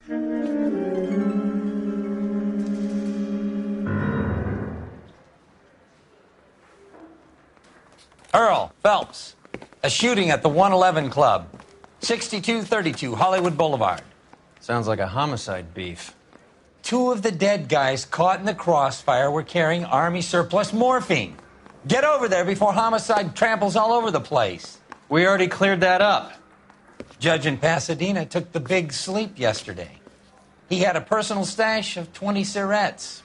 Earl Phelps, a shooting at the 111 Club, 6232 Hollywood Boulevard. Sounds like a homicide beef. 2 of the dead guys caught in the crossfire were carrying Army surplus morphine. Get over there before homicide tramples all over the place. We already cleared that up. Judge in Pasadena took the big sleep yesterday. He had a personal stash of 20 cigarettes.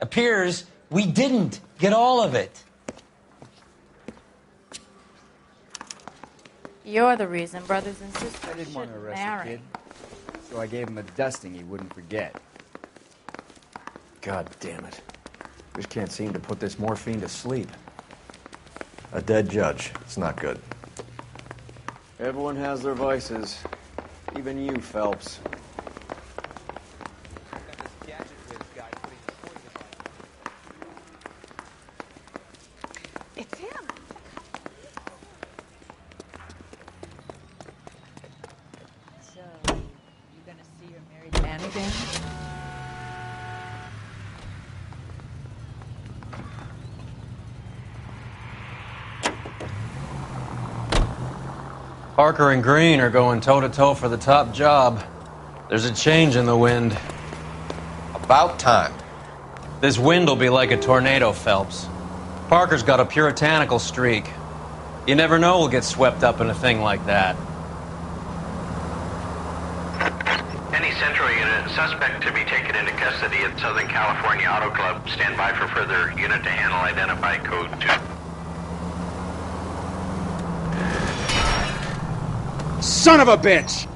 Appears we didn't get all of it. You're the reason brothers and sisters I didn't want to shouldn't arrest marry. the kid, so I gave him a dusting he wouldn't forget. God damn it. Just can't seem to put this morphine to sleep. A dead judge. It's not good. Everyone has their vices. Even you, Phelps. It's him. So, you gonna see your married man again? Parker and Green are going toe-to-toe for the top job. There's a change in the wind. About time. This wind will be like a tornado, Phelps. Parker's got a puritanical streak. You never know we'll get swept up in a thing like that. Any Central unit, suspect to be taken into custody at Southern California Auto Club. Stand by for further unit to handle. Identify code 2. Son of a bitch!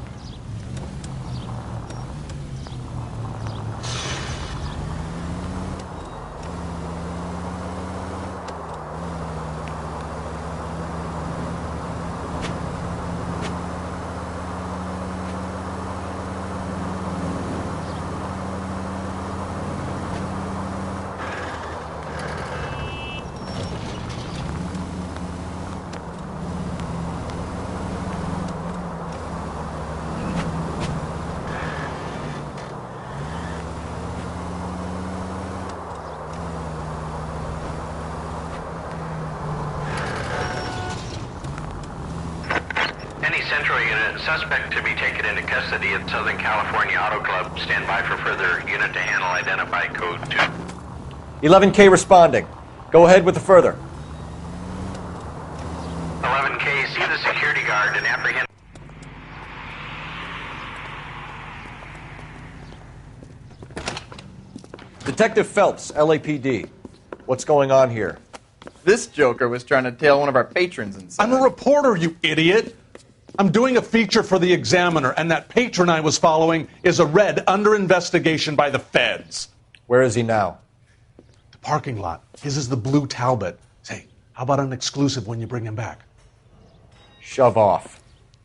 Central unit, suspect to be taken into custody at Southern California Auto Club. Stand by for further unit to handle. Identify code 2. 11K responding. Go ahead with the further. 11K, see the security guard and apprehend. Detective Phelps, LAPD. What's going on here? This joker was trying to tail one of our patrons inside. I'm a reporter, you idiot. I'm doing a feature for the Examiner, and that patron I was following is a red under investigation by the feds. Where is he now? The parking lot. His is the blue Talbot. Say, how about an exclusive when you bring him back? Shove off.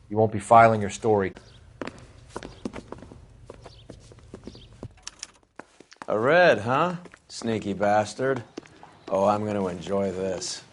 You won't be filing your story. A red, huh? Sneaky bastard. Oh, I'm going to enjoy this.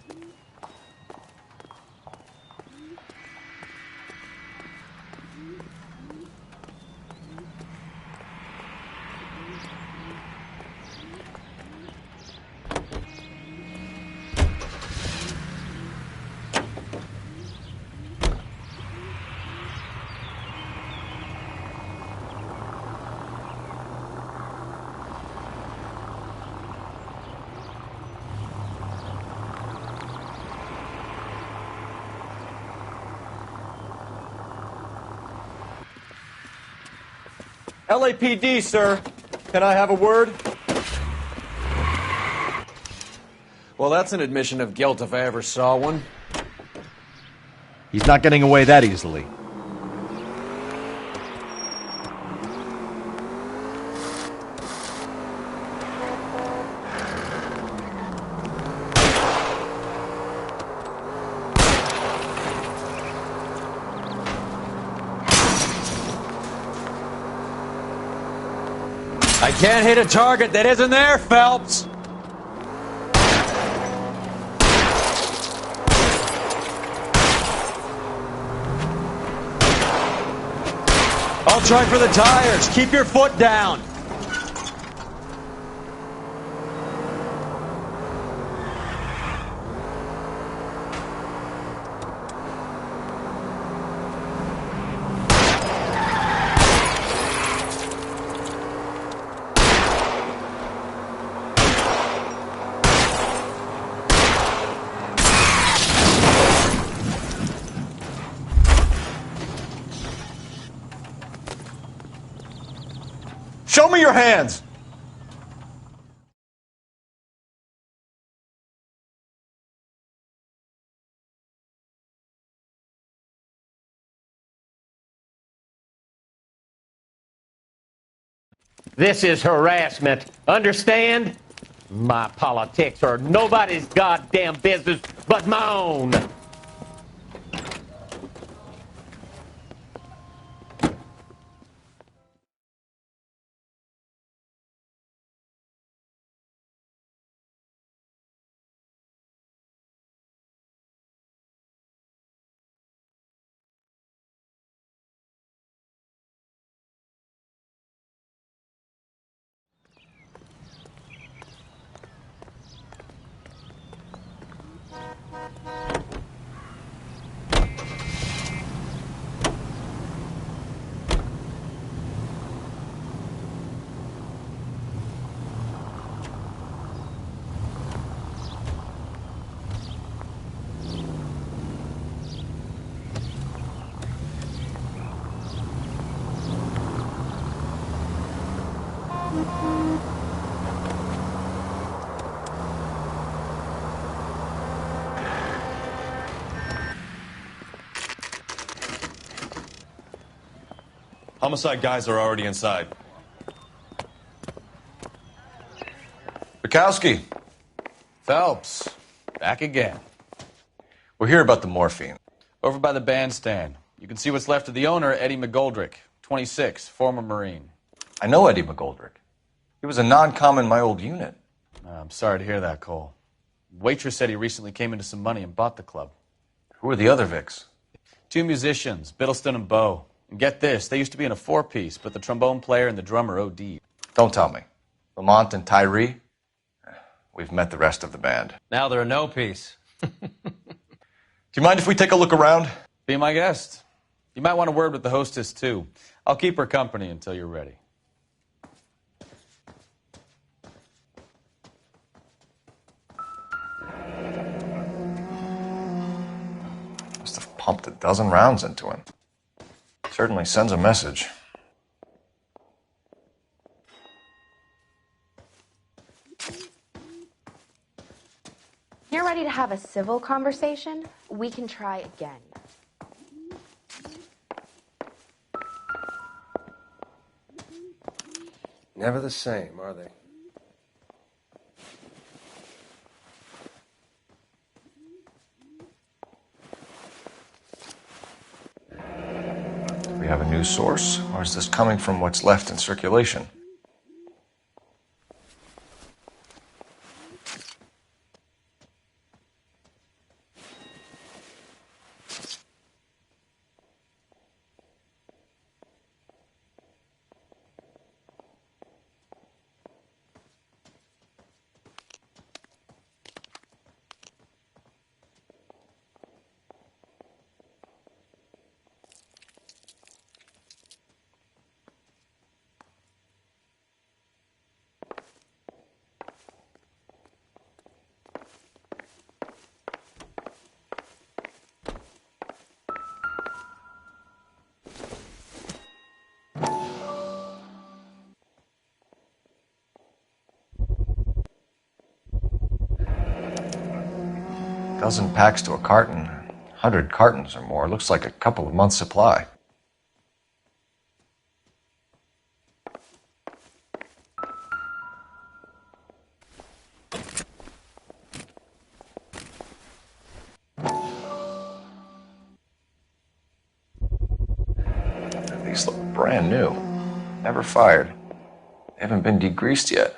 LAPD, sir. Can I have a word? Well, that's an admission of guilt if I ever saw one. He's not getting away that easily. I can't hit a target that isn't there, Phelps. I'll try for the tires. Keep your foot down. Show me your hands! This is harassment. Understand? My politics are nobody's goddamn business but my own. Homicide guys are already inside. Bukowski. Phelps, back again. We're here about the morphine. Over by the bandstand. You can see what's left of the owner, Eddie McGoldrick, 26, former Marine. I know Eddie McGoldrick. He was a non-com in my old unit. I'm sorry to hear that, Cole. Waitress said he recently came into some money and bought the club. Who are the other Vics? 2 musicians, Biddleston and Bo. And get this, they used to be in a 4-piece, but the trombone player and the drummer OD'd. Don't tell me. Lamont and Tyree? We've met the rest of the band. Now they're a no-piece. Do you mind if we take a look around? Be my guest. You might want a word with the hostess, too. I'll keep her company until you're ready. Must have pumped a dozen rounds into him. Certainly sends a message. You're ready to have a civil conversation? We can try again. Never the same, are they? Do we have a new source, or is this coming from what's left in circulation? Dozen packs to a carton, 100 cartons or more. Looks like a couple of months' supply. These look brand new. Never fired. They haven't been degreased yet.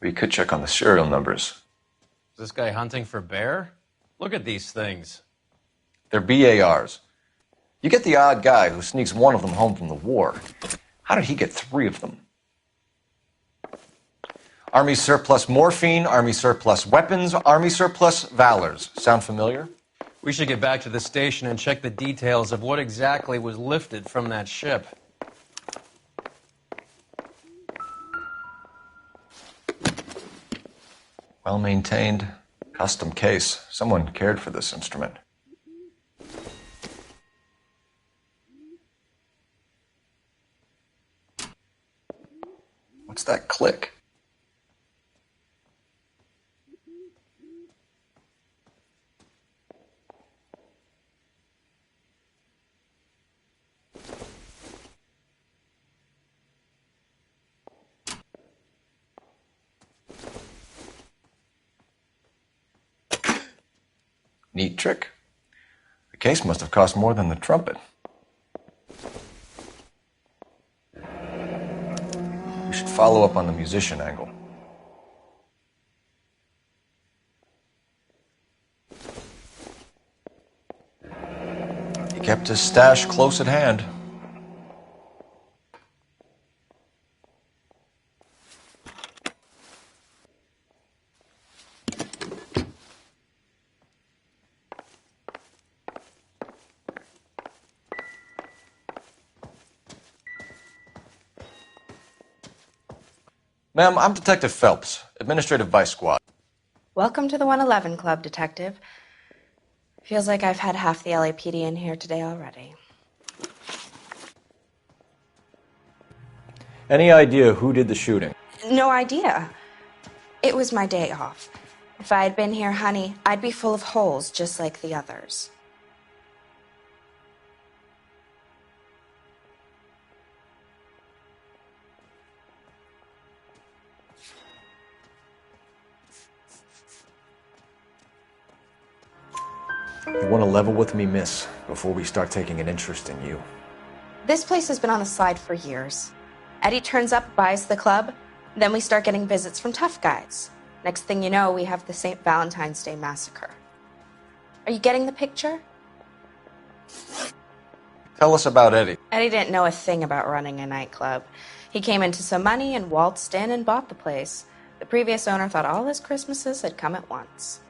We could check on the serial numbers. Is this guy hunting for bear? Look at these things. They're BARs. You get the odd guy who sneaks one of them home from the war. How did he get 3 of them? Army surplus morphine, Army surplus weapons, Army surplus valors. Sound familiar? We should get back to the station and check the details of what exactly was lifted from that ship. Well-maintained, custom case. Someone cared for this instrument. What's that click? Neat trick. The case must have cost more than the trumpet. We should follow up on the musician angle. He kept his stash close at hand. Ma'am, I'm Detective Phelps, Administrative Vice Squad. Welcome to the 111 Club, Detective. Feels like I've had half the LAPD in here today already. Any idea who did the shooting? No idea. It was my day off. If I had been here, honey, I'd be full of holes just like the others. You want to level with me, miss, before we start taking an interest in you. This place has been on the slide for years. Eddie turns up, buys the club, then we start getting visits from tough guys. Next thing you know, we have the St. Valentine's Day massacre. Are you getting the picture? Tell us about Eddie. Eddie didn't know a thing about running a nightclub. He came into some money and waltzed in and bought the place. The previous owner thought all his Christmases had come at once.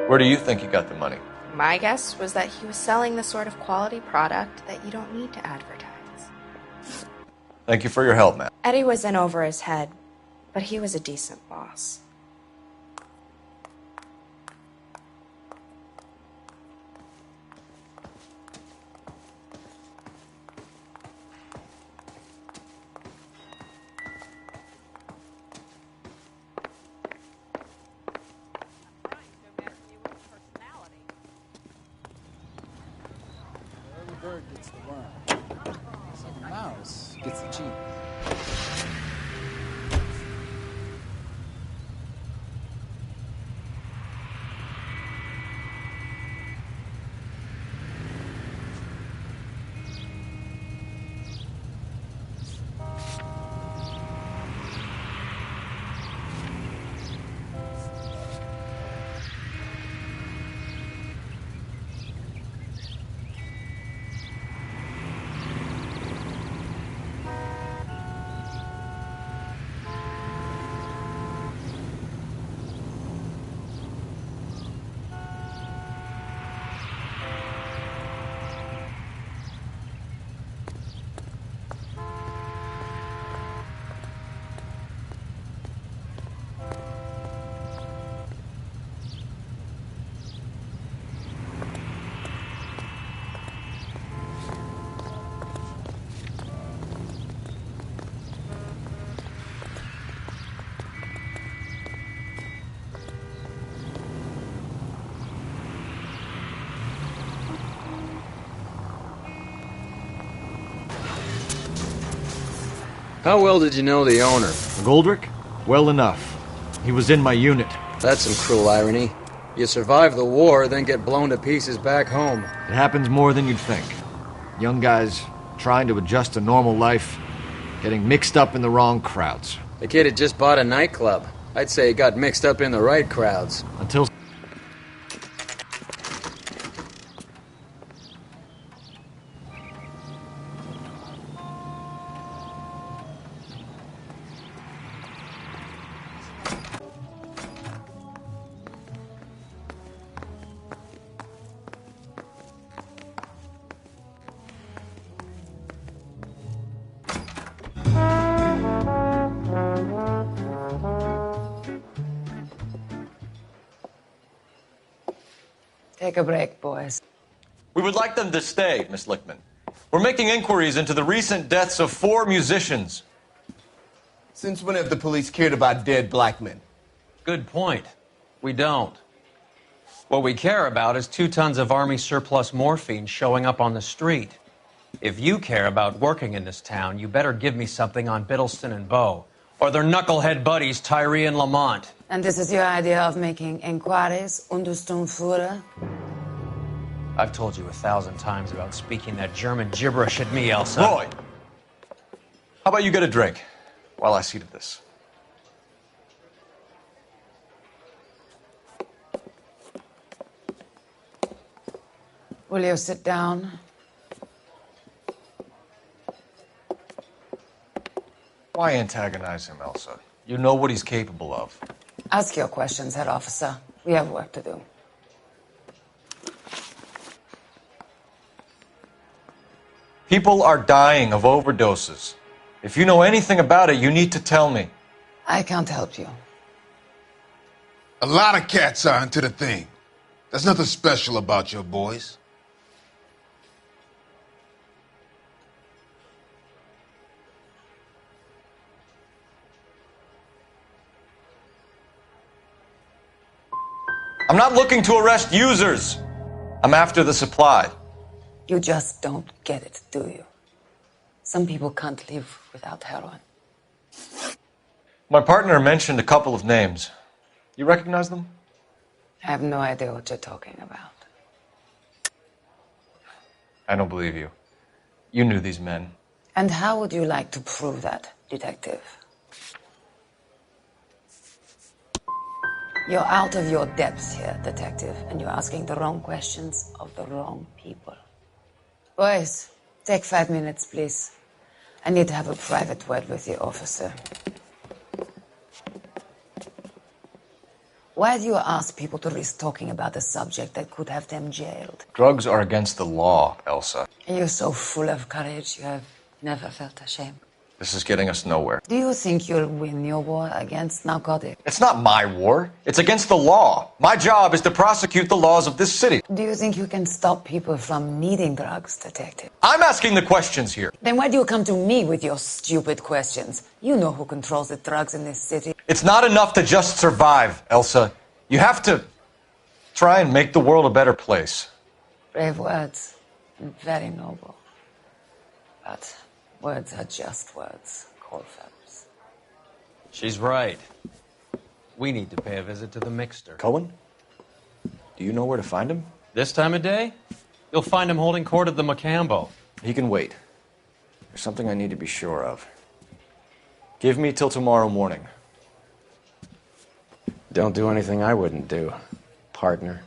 Where do you think he got the money? My guess was that he was selling the sort of quality product that you don't need to advertise. Thank you for your help, ma'am. Eddie was in over his head, but he was a decent boss. Bird gets the worm. So the mouse gets the cheese. How well did you know the owner? Goldrick? Well enough. He was in my unit. That's some cruel irony. You survive the war, then get blown to pieces back home. It happens more than you'd think. Young guys trying to adjust to normal life, getting mixed up in the wrong crowds. The kid had just bought a nightclub. I'd say he got mixed up in the right crowds. Until... Take a break, boys. We would like them to stay, Miss Lickman. We're making inquiries into the recent deaths of 4 musicians. Since when have the police cared about dead black men? Good point. We don't. What we care about is 2 tons of Army surplus morphine showing up on the street. If you care about working in this town, you better give me something on Biddleston and Bow, or their knucklehead buddies Tyree and Lamont. And this is your idea of making inquiries, Untersturmführer? I've told you 1,000 times about speaking that German gibberish at me, Elsa. Roy! How about you get a drink while I see to this? Will you sit down? Why antagonize him, Elsa? You know what he's capable of. Ask your questions, head officer. We have work to do. People are dying of overdoses. If you know anything about it, you need to tell me. I can't help you. A lot of cats are into the thing. There's nothing special about your boys. I'm not looking to arrest users. I'm after the supply. You just don't get it, do you? Some people can't live without heroin. My partner mentioned a couple of names. You recognize them? I have no idea what you're talking about. I don't believe you. You knew these men. And how would you like to prove that, detective? You're out of your depth here, detective, and you're asking the wrong questions of the wrong people. Boys, take 5 minutes, please. I need to have a private word with the officer. Why do you ask people to risk talking about a subject that could have them jailed? Drugs are against the law, Elsa. And you're so full of courage, you have never felt ashamed. This is getting us nowhere. Do you think you'll win your war against narcotics? It's not my war. It's against the law. My job is to prosecute the laws of this city. Do you think you can stop people from needing drugs, detective? I'm asking the questions here. Then why do you come to me with your stupid questions? You know who controls the drugs in this city. It's not enough to just survive, Elsa. You have to try and make the world a better place. Brave words, and very noble. But words are just words, Cole Phelps. She's right. We need to pay a visit to the Mixter. Cohen? Do you know where to find him? This time of day? You'll find him holding court at the Macambo. He can wait. There's something I need to be sure of. Give me till tomorrow morning. Don't do anything I wouldn't do, partner.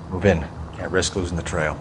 Move in. Can't risk losing the trail.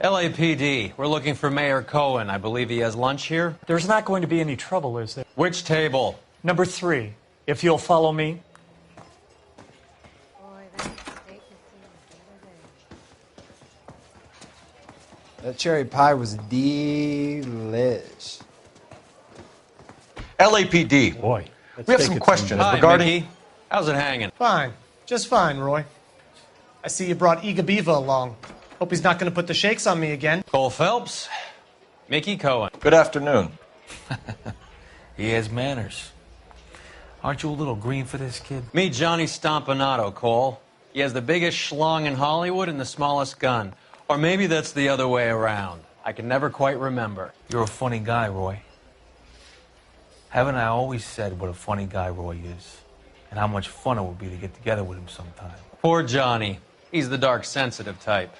LAPD, we're looking for Mayor Cohen. I believe he has lunch here. There's not going to be any trouble, is there? Which table? Number 3, if you'll follow me. That cherry pie was delish. LAPD. Boy, we have some questions Hi, regarding... Mickey. How's it hanging? Fine. Just fine, Roy. I see you brought Iga Beaver along. Hope he's not going to put the shakes on me again. Cole Phelps, Mickey Cohen. Good afternoon. He has manners. Aren't you a little green for this kid? Meet Johnny Stompanato, Cole. He has the biggest schlong in Hollywood and the smallest gun. Or maybe that's the other way around. I can never quite remember. You're a funny guy, Roy. Haven't I always said what a funny guy Roy is? And how much fun it would be to get together with him sometime. Poor Johnny. He's the dark, sensitive type.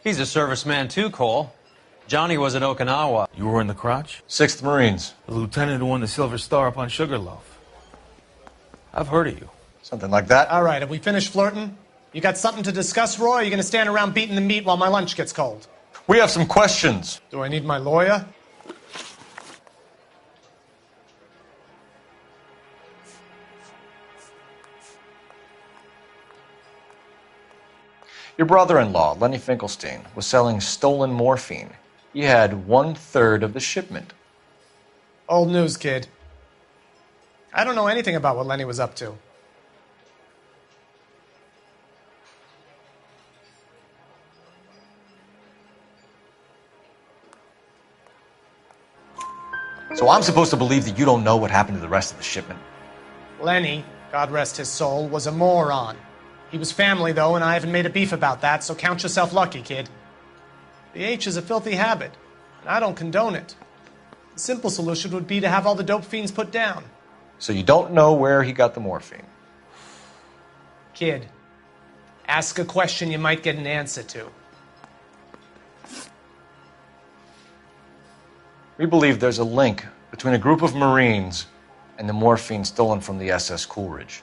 He's a serviceman too, Cole. Johnny was at Okinawa. You were in the crotch? 6th Marines. The lieutenant who won the Silver Star up on Sugarloaf. I've heard of you. Something like that. All right, have we finished flirting? You got something to discuss, Roy, or are you going to stand around beating the meat while my lunch gets cold? We have some questions. Do I need my lawyer? Your brother-in-law, Lenny Finkelstein, was selling stolen morphine. He had 1/3 of the shipment. Old news, kid. I don't know anything about what Lenny was up to. So I'm supposed to believe that you don't know what happened to the rest of the shipment? Lenny, God rest his soul, was a moron. He was family, though, and I haven't made a beef about that, so count yourself lucky, kid. The H is a filthy habit, and I don't condone it. The simple solution would be to have all the dope fiends put down. So you don't know where he got the morphine? Kid, Ask a question you might get an answer to. We believe there's a link between a group of Marines and the morphine stolen from the SS Coolidge.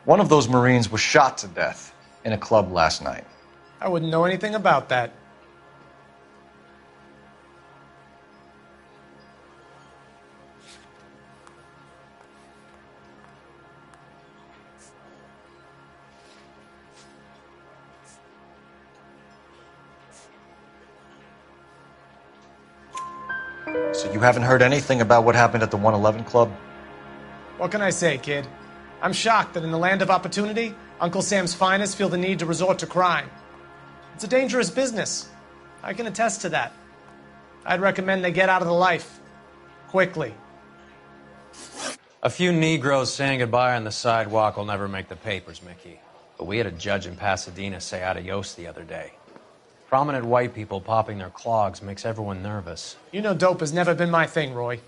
One of those Marines was shot to death in a club last night. I wouldn't know anything about that. So you haven't heard anything about what happened at the 111 Club? What can I say, kid? I'm shocked that in the land of opportunity, Uncle Sam's finest feel the need to resort to crime. It's a dangerous business. I can attest to that. I'd recommend they get out of the life. Quickly. A few Negroes saying goodbye on the sidewalk will never make the papers, Mickey. But we had a judge in Pasadena say adios the other day. Prominent white people popping their clogs makes everyone nervous. You know dope has never been my thing, Roy.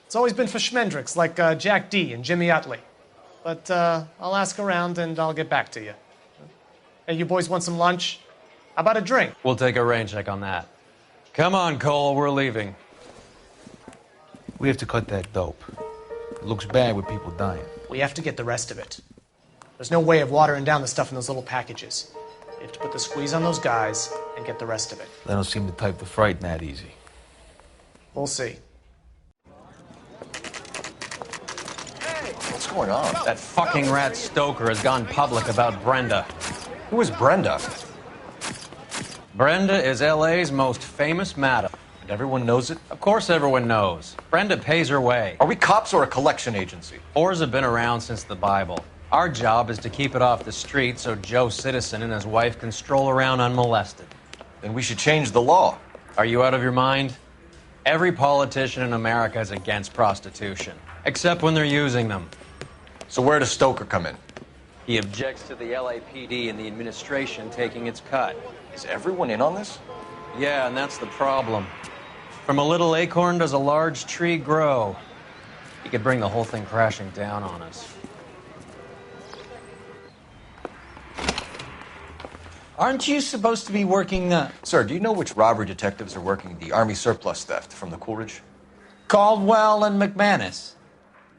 It's always been for schmendricks like Jack D. and Jimmy Utley. But I'll ask around and I'll get back to you. Hey, you boys want some lunch? How about a drink? We'll take a rain check on that. Come on, Cole, we're leaving. We have to cut that dope. It looks bad with people dying. We have to get the rest of it. There's no way of watering down the stuff in those little packages. You have to put the squeeze on those guys and get the rest of it. They don't seem the type to frighten that easy. We'll see. What's going on? That fucking rat Stoker has gone public about Brenda. Who is Brenda? Brenda is LA's most famous madam. And everyone knows it? Of course everyone knows. Brenda pays her way. Are we cops or a collection agency? Whores have been around since the Bible. Our job is to keep it off the street so Joe Citizen and his wife can stroll around unmolested. Then we should change the law. Are you out of your mind? Every politician in America is against prostitution, except when they're using them. So where does Stoker come in? He objects to the LAPD and the administration taking its cut. Is everyone in on this? Yeah, and that's the problem. From a little acorn does a large tree grow. He could bring the whole thing crashing down on us. Aren't you supposed to be working the... Sir, do you know which robbery detectives are working the Army surplus theft from the Coolidge? Caldwell and McManus.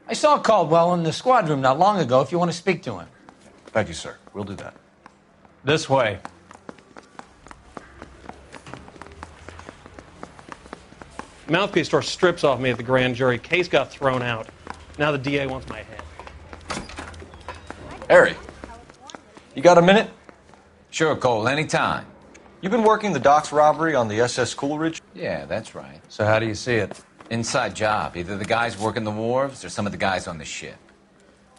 I saw Caldwell in the squad room not long ago if you want to speak to him. Thank you, sir. We'll do that. This way. Mouthpiece tore strips off me at the grand jury. Case got thrown out. Now the DA wants my head. Harry, you got a minute? Sure, Cole, anytime. You've been working the docks robbery on the SS Coolidge? Yeah, that's right. So how do you see it? Inside job. Either the guys working the wharves or some of the guys on the ship.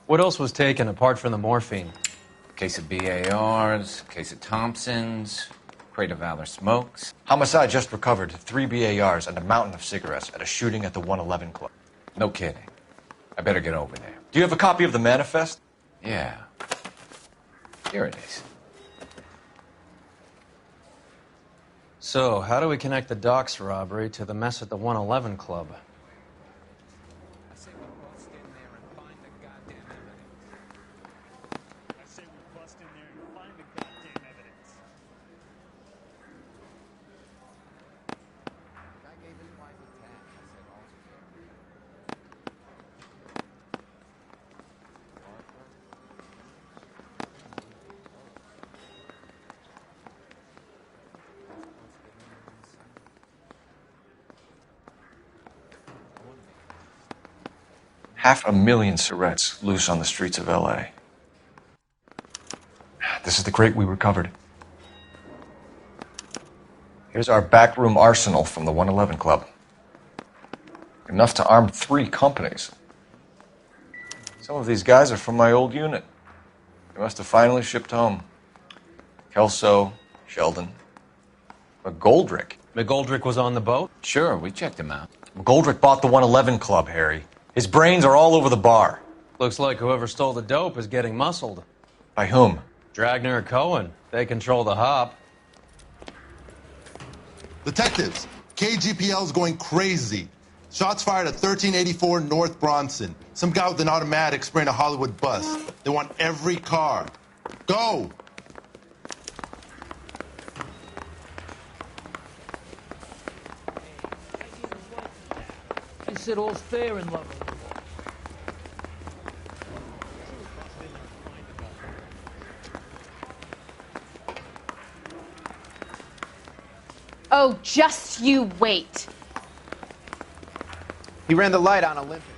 What else was taken apart from the morphine? Case of BARs, case of Thompsons, crate of Valor smokes. Homicide just recovered 3 BARs and a mountain of cigarettes at a shooting at the 111 Club. No kidding. I better get over there. Do you have a copy of the manifest? Yeah. Here it is. So, how do we connect the docks robbery to the mess at the 111 Club? $500,000 cigarettes loose on the streets of LA. This is the crate we recovered. Here's our backroom arsenal from the 111 Club. Enough to arm 3 companies. Some of these guys are from my old unit. They must have finally shipped home. Kelso, Sheldon, McGoldrick. McGoldrick was on the boat? Sure, we checked him out. McGoldrick bought the 111 Club, Harry. His brains are all over the bar. Looks like whoever stole the dope is getting muscled. By whom? Dragner or Cohen. They control the hop. Detectives, KGPL's going crazy. Shots fired at 1384 North Bronson. Some guy with an automatic spraying a Hollywood bus. They want every car. Go! said all's fair in love. Oh, just you wait. He ran the light on Olympus.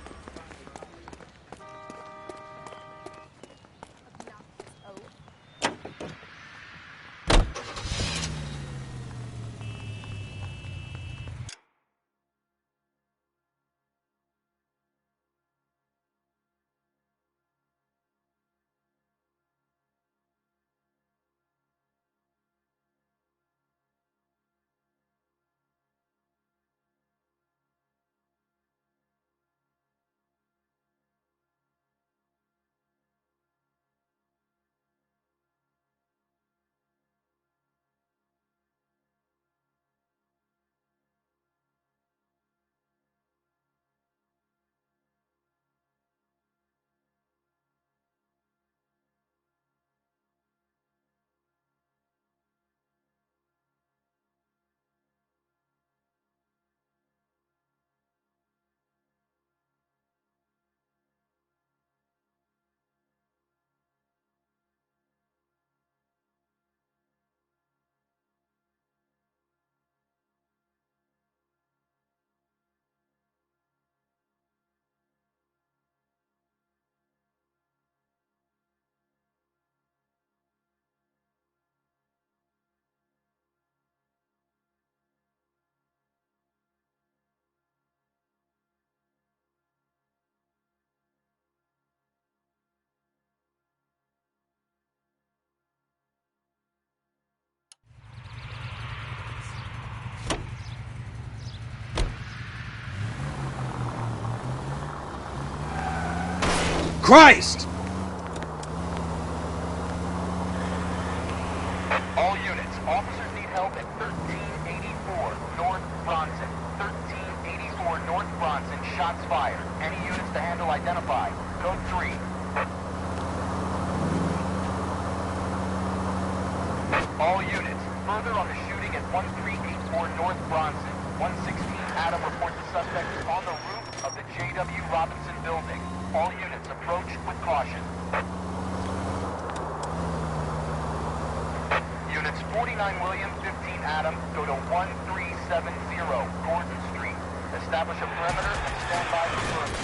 Christ! All units, officers need help at 1384 North Bronson. 1384 North Bronson, shots fired. Any units to handle identify. Code 3. All units, further on the shooting at 1384 North Bronson. 116 Adam reports the suspect is on the roof of the J.W. Robinson building. All units approach with caution. Units 49 William, 15 Adam, go to 1370 Gordon Street. Establish a perimeter and stand by for further.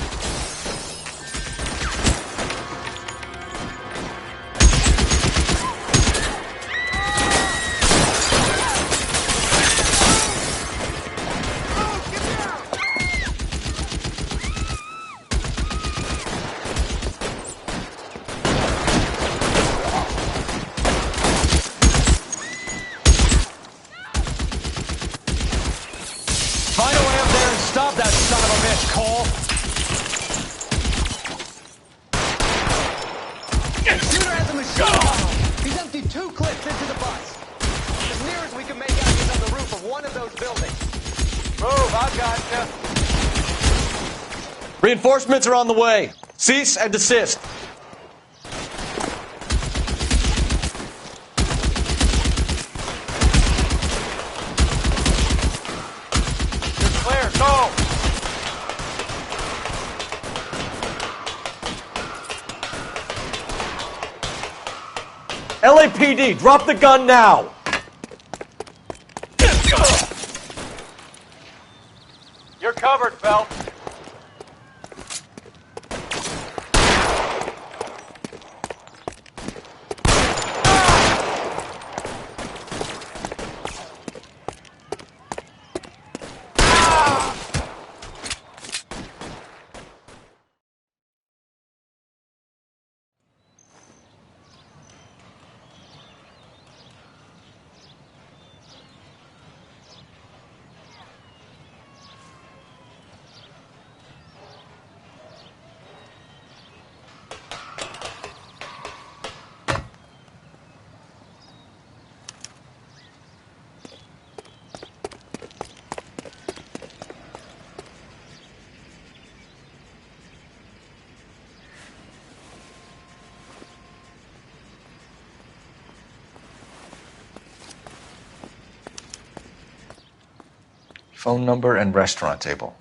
Find a way up there and stop that son of a bitch, Cole. Shooter has a machine gun. He's emptied 2 clips into the bus. As near as we can make out, he's on the roof of one of those buildings. Move, I've got you. Reinforcements are on the way. Cease and desist. Clear, go! LAPD, drop the gun now! You're covered, Phelps. Phone number and restaurant table.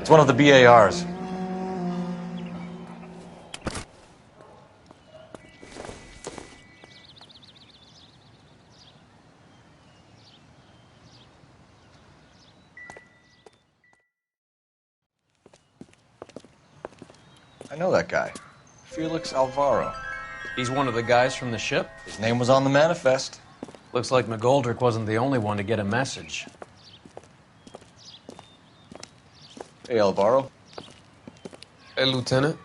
It's one of the BARs. I know that guy. Felix Alvaro. He's one of the guys from the ship? His name was on the manifest. Looks like McGoldrick wasn't the only one to get a message. Hey, Alvaro. Hey, Lieutenant.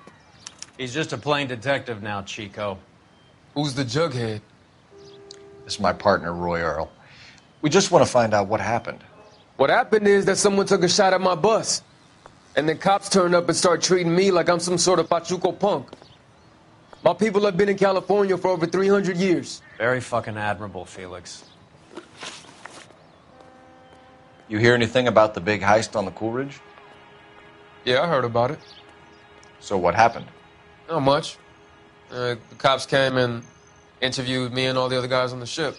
He's just a plain detective now, Chico. Who's the jughead? This is my partner, Roy Earl. We just want to find out what happened. What happened is that someone took a shot at my bus. And then cops turned up and started treating me like I'm some sort of Pachuco punk. My people have been in California for over 300 years. Very fucking admirable, Felix. You hear anything about the big heist on the Coolidge? Yeah, I heard about it. So what happened? Not much. The cops came and interviewed me and all the other guys on the ship.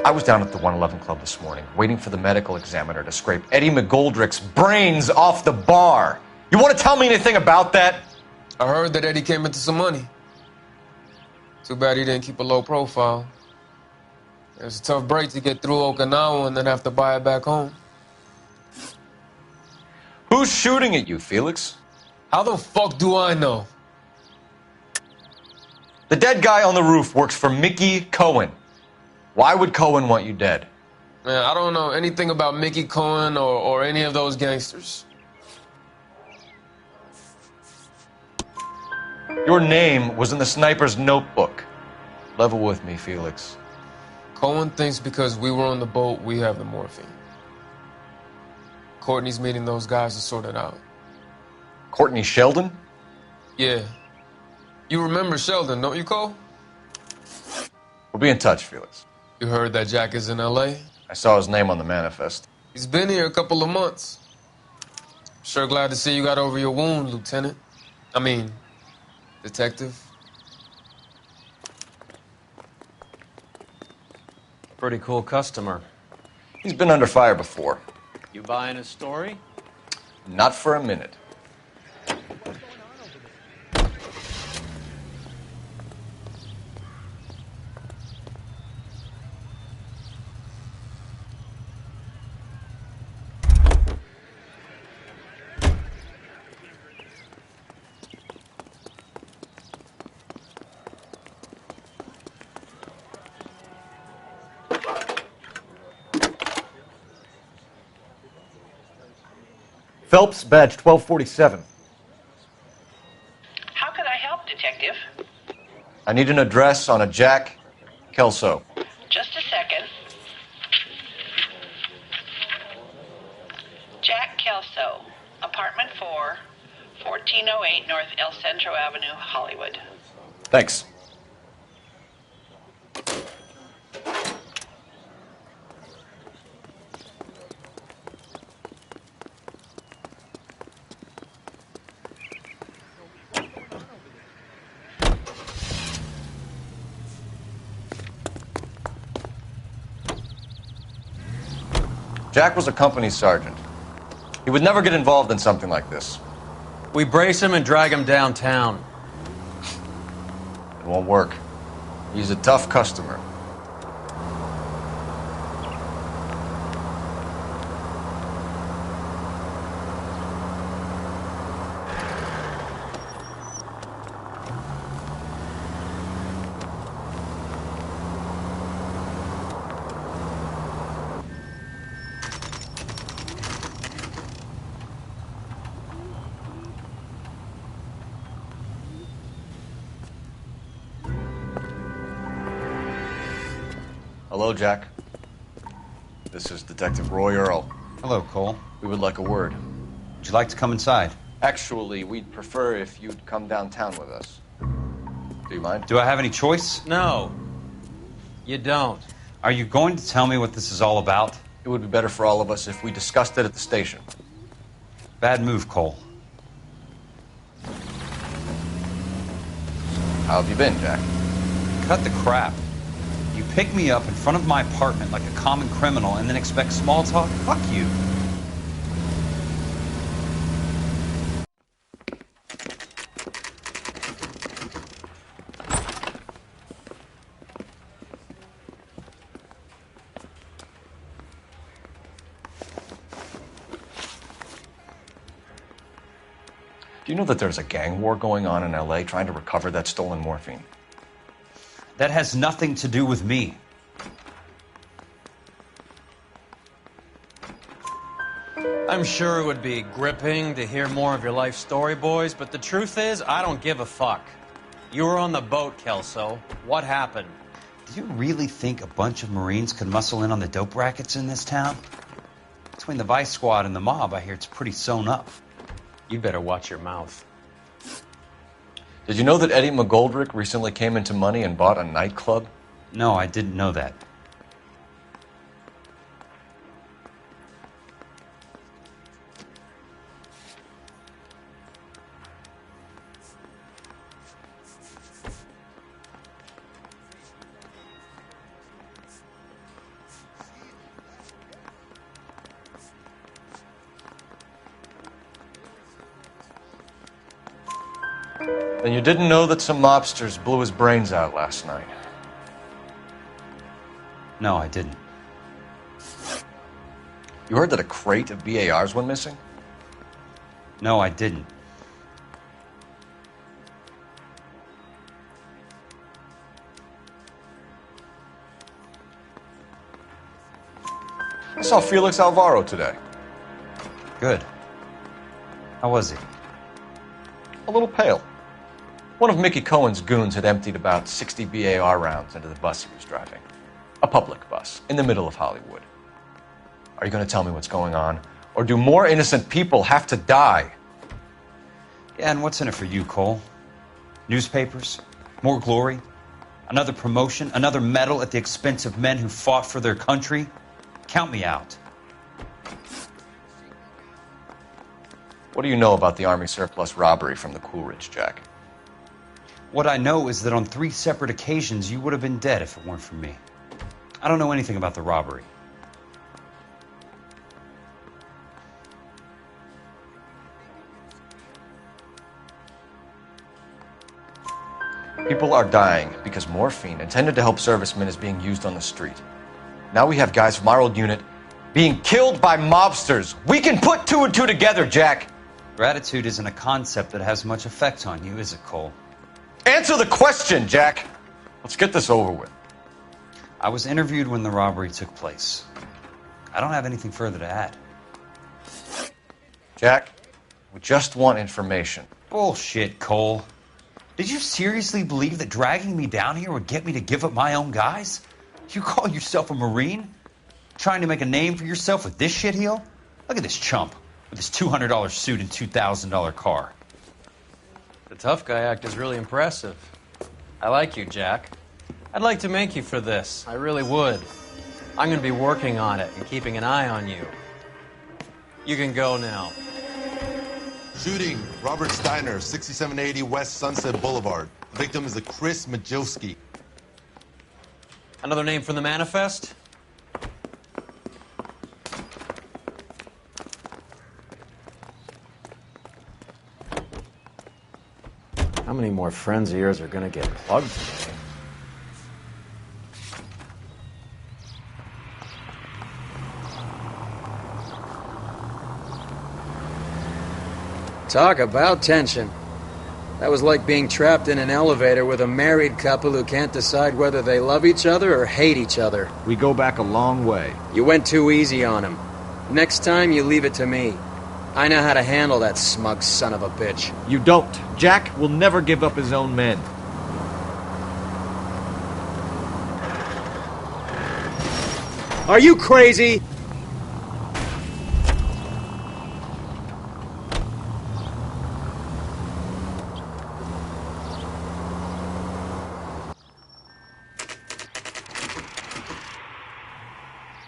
I was down at the 111 Club this morning, waiting for the medical examiner to scrape Eddie McGoldrick's brains off the bar. You want to tell me anything about that? I heard that Eddie came into some money. Too bad he didn't keep a low profile. It's a tough break to get through Okinawa and then have to buy it back home. Who's shooting at you, Felix? How the fuck do I know? The dead guy on the roof works for Mickey Cohen. Why would Cohen want you dead? Man, I don't know anything about Mickey Cohen or any of those gangsters. Your name was in the sniper's notebook. Level with me, Felix. Cohen thinks because we were on the boat, we have the morphine. Courtney's meeting those guys to sort it out. Courtney Sheldon? Yeah. You remember Sheldon, don't you, Cole? We'll be in touch, Felix. You heard that Jack is in L.A.? I saw his name on the manifest. He's been here a couple of months. Sure glad to see you got over your wound, Lieutenant. I mean, Detective. Pretty cool customer. He's been under fire before. You buying his story? Not for a minute. Phelps, badge 1247. How can I help, Detective? I need an address on a Jack Kelso. Just a second. Jack Kelso, apartment 4, 1408 North El Centro Avenue, Hollywood. Thanks. Jack was a company sergeant. He would never get involved in something like this. We brace him and drag him downtown. It won't work. He's a tough customer. Hello, Jack. This is Detective Roy Earl. Hello, Cole. We would like a word. Would you like to come inside? Actually, we'd prefer if you'd come downtown with us. Do you mind? Do I have any choice? No. You don't. Are you going to tell me what this is all about? It would be better for all of us if we discussed it at the station. Bad move, Cole. How have you been, Jack? Cut the crap. You pick me up in front of my apartment like a common criminal and then expect small talk? Fuck you. Do you know that there's a gang war going on in LA trying to recover that stolen morphine? That has nothing to do with me. I'm sure it would be gripping to hear more of your life story, boys, but the truth is, I don't give a fuck. You were on the boat, Kelso. What happened? Do you really think a bunch of Marines could muscle in on the dope rackets in this town? Between the Vice Squad and the mob, I hear it's pretty sewn up. You better watch your mouth. Did you know that Eddie McGoldrick recently came into money and bought a nightclub? No, I didn't know that. Then you didn't know that some mobsters blew his brains out last night? No, I didn't. You heard that a crate of BARs went missing? No, I didn't. I saw Felix Alvaro today. Good. How was he? A little pale. One of Mickey Cohen's goons had emptied about 60 BAR rounds into the bus he was driving. A public bus, in the middle of Hollywood. Are you going to tell me what's going on? Or do more innocent people have to die? Yeah, and what's in it for you, Cole? Newspapers? More glory? Another promotion? Another medal at the expense of men who fought for their country? Count me out. What do you know about the Army surplus robbery from the Coolidge, Jack? What I know is that on 3 separate occasions you would have been dead if it weren't for me. I don't know anything about the robbery. People are dying because morphine intended to help servicemen is being used on the street. Now we have guys from our old unit being killed by mobsters. We can put 2 and 2 together, Jack. Gratitude isn't a concept that has much effect on you, is it, Cole? Answer the question, Jack. Let's get this over with. I was interviewed when the robbery took place. I don't have anything further to add. Jack, we just want information. Bullshit, Cole. Did you seriously believe that dragging me down here would get me to give up my own guys? You call yourself a Marine? Trying to make a name for yourself with this shitheel? Look at this chump with his $200 suit and $2,000 car. The tough guy act is really impressive. I like you, Jack. I'd like to make you for this. I really would. I'm going to be working on it and keeping an eye on you. You can go now. Shooting, Robert Steiner, 6780 West Sunset Boulevard. The victim is a Chris Majowski. Another name from the manifest? How many more friends of yours are going to get plugged today? Talk about tension. That was like being trapped in an elevator with a married couple who can't decide whether they love each other or hate each other. We go back a long way. You went too easy on him. Next time, you leave it to me. I know how to handle that smug son of a bitch. You don't. Jack will never give up his own men. Are you crazy?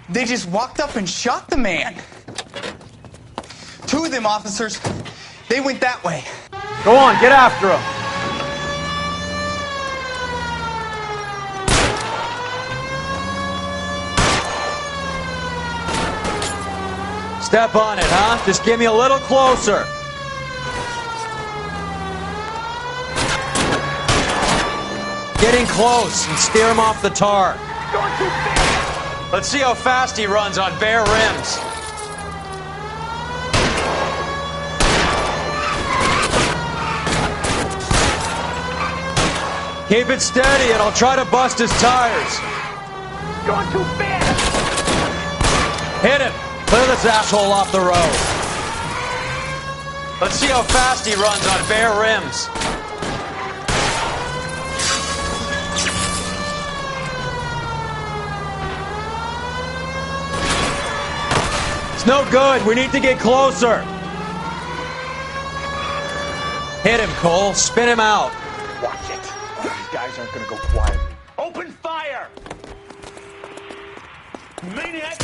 They just walked up and shot the man. Two of them officers, they went that way. Go on, get after him. Step on it, huh? Just get me a little closer. Getting close and steer him off the tar. Going too fast. Let's see how fast he runs on bare rims. Keep it steady and I'll try to bust his tires. Going too fast. Hit him. Clear this asshole off the road. Let's see how fast he runs on bare rims. It's no good. We need to get closer. Hit him, Cole. Spin him out. Watch it. These guys aren't going to go quiet. Open fire! Maniac!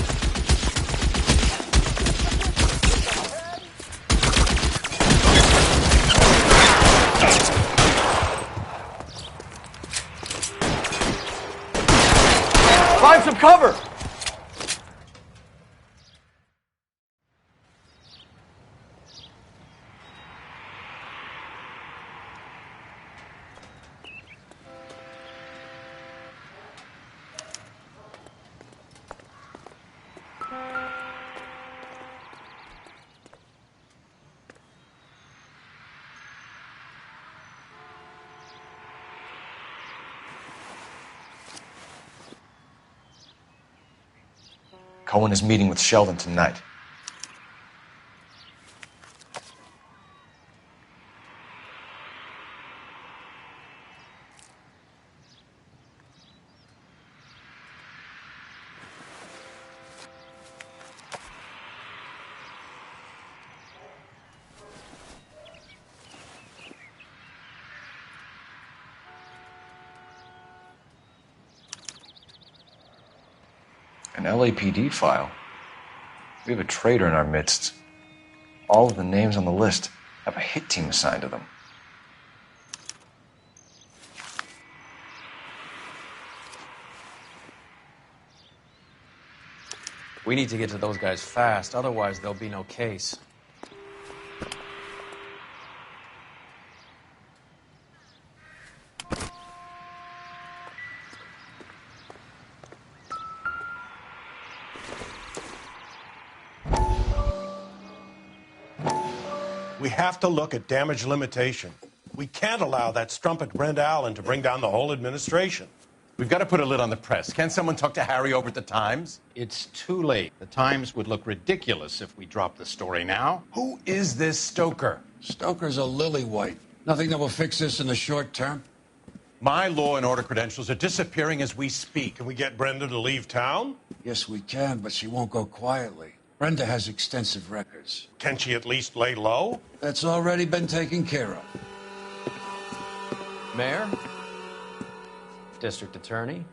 Find some cover. Cohen is meeting with Sheldon tonight. An LAPD file. We have a traitor in our midst. All of the names on the list have a hit team assigned to them. We need to get to those guys fast, otherwise there'll be no case. We have to look at damage limitation. We can't allow that strumpet Brenda Allen to bring down the whole administration. We've got to put a lid on the press. Can someone talk to Harry over at the Times? It's too late. The Times would look ridiculous if we dropped the story now. Who is this Stoker? Stoker's a lily-white. Nothing that will fix this in the short term. My law and order credentials are disappearing as we speak. Can we get Brenda to leave town? Yes, we can, but she won't go quietly. Brenda has extensive records. Can she at least lay low? That's already been taken care of. Mayor? District Attorney?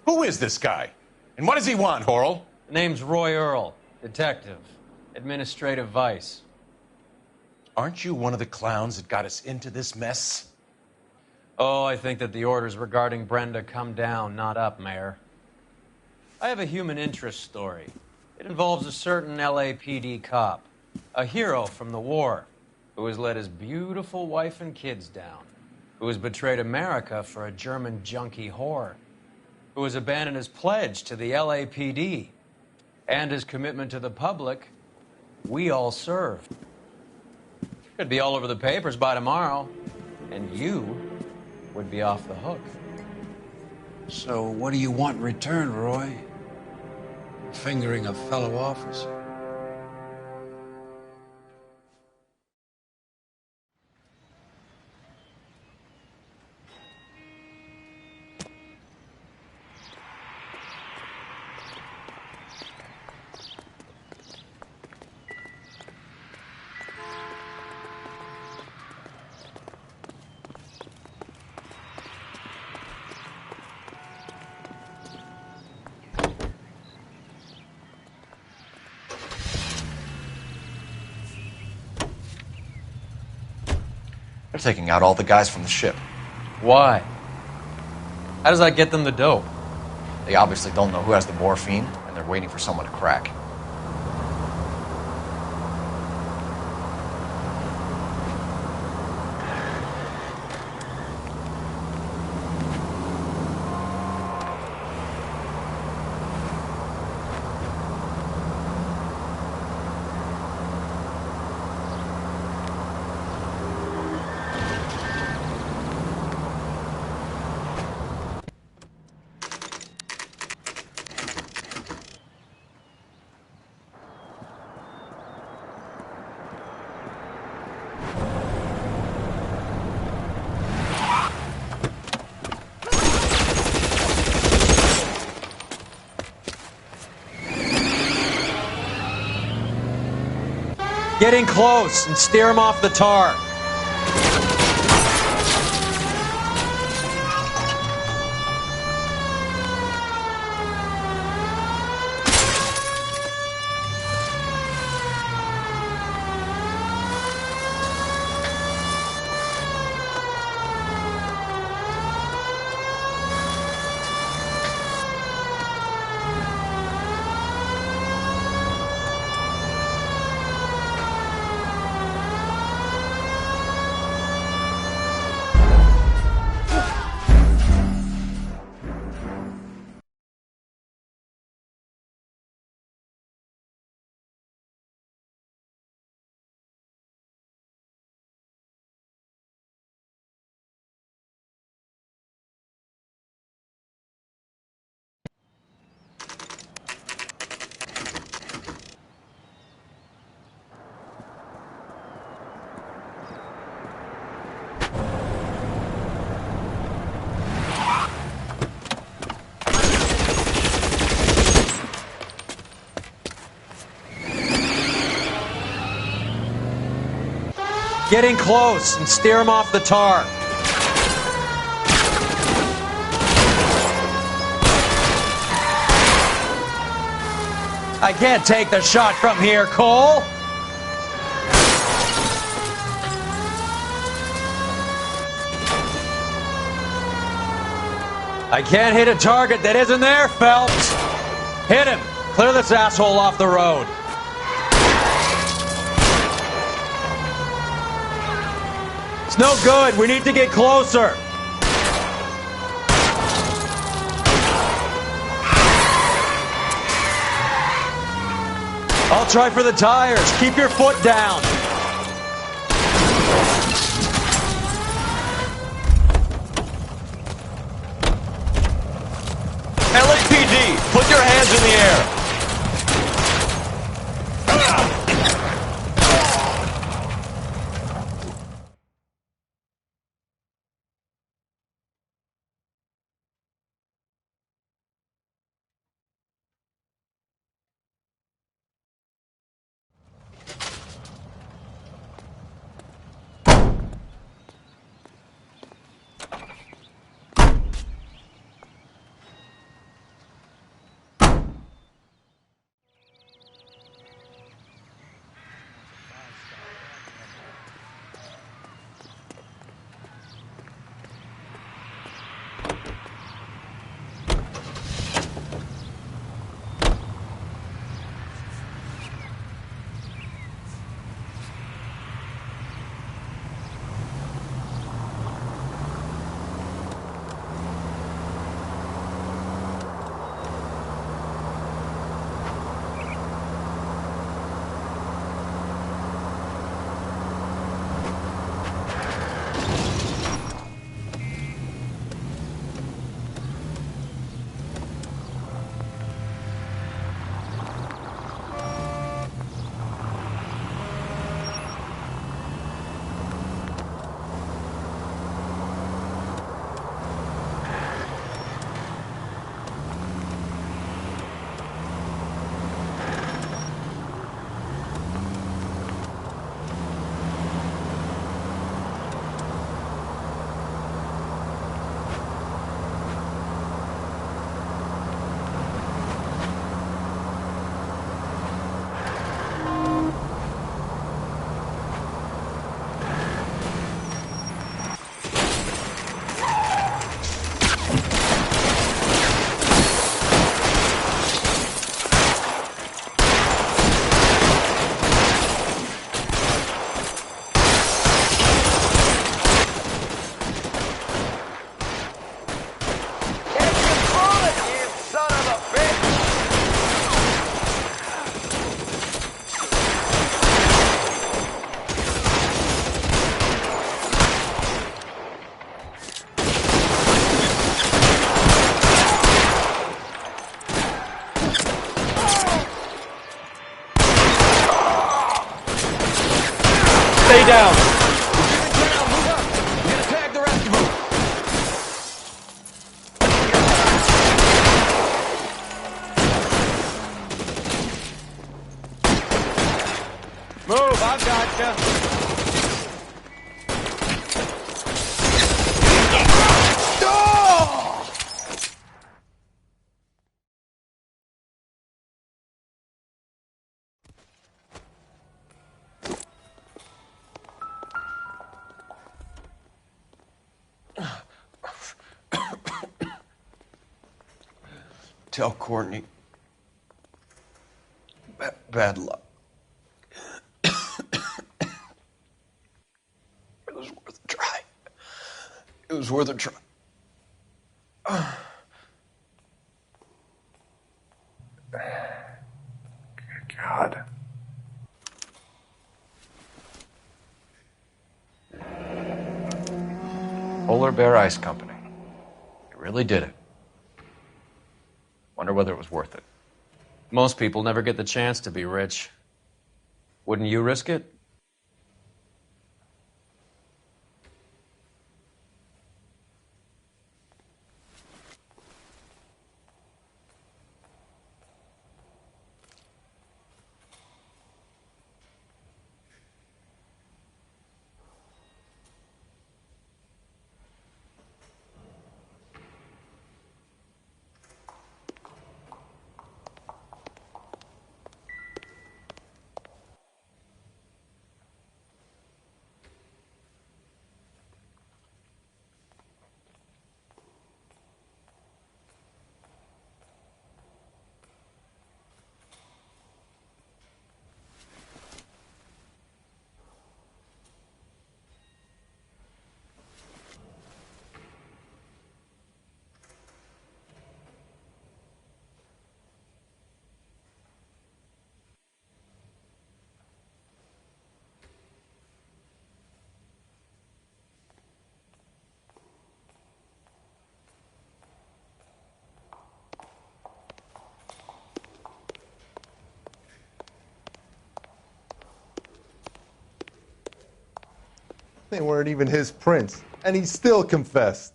Who is this guy? And what does he want, Horrell? Name's Roy Earl, detective, administrative vice. Aren't you one of the clowns that got us into this mess? Oh, I think that the orders regarding Brenda come down, not up, Mayor. I have a human interest story. It involves a certain LAPD cop, a hero from the war, who has let his beautiful wife and kids down, who has betrayed America for a German junkie whore, who has abandoned his pledge to the LAPD and his commitment to the public we all served. Could be all over the papers by tomorrow, and you would be off the hook. So what do you want in return, Roy? Fingering a fellow officer. They're taking out all the guys from the ship. Why? How does that get them the dope? They obviously don't know who has the morphine, and they're waiting for someone to crack. Get in close and steer him off the tar. Get in close and steer him off the tar. I can't take the shot from here, Cole. I can't hit a target that isn't there, Phelps. Hit him. Clear this asshole off the road. It's no good. We need to get closer. I'll try for the tires. Keep your foot down. LAPD, put your hands in the air. Stay down. Move, I've got you. Tell Courtney. Bad luck. It was worth a try. It was worth a try. God. Polar Bear Ice Company. They really did it. Wonder whether it was worth it. Most people never get the chance to be rich. Wouldn't you risk it? They weren't even his prints, and he still confessed.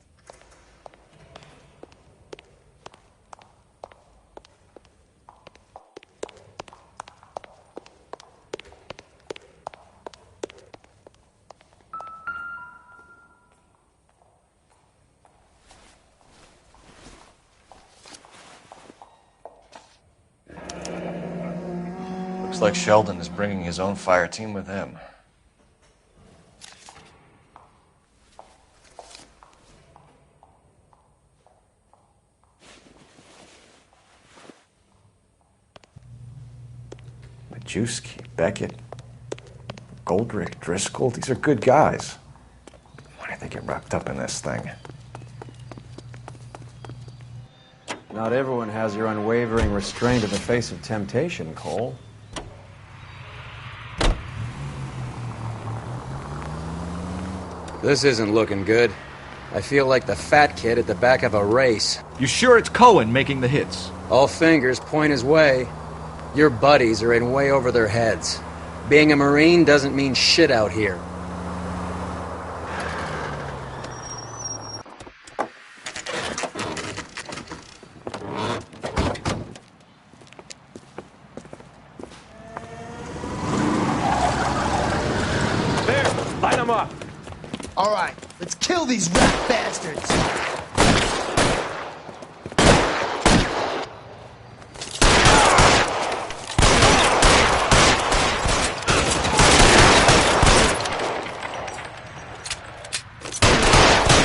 Looks like Sheldon is bringing his own fire team with him. Majewski, Beckett, Goldrick, Driscoll, these are good guys. Why did they get wrapped up in this thing? Not everyone has your unwavering restraint in the face of temptation, Cole. This isn't looking good. I feel like the fat kid at the back of a race. You sure it's Cohen making the hits? All fingers point his way. Your buddies are in way over their heads. Being a Marine doesn't mean shit out here. There, light them up. All right, let's kill these rat bastards.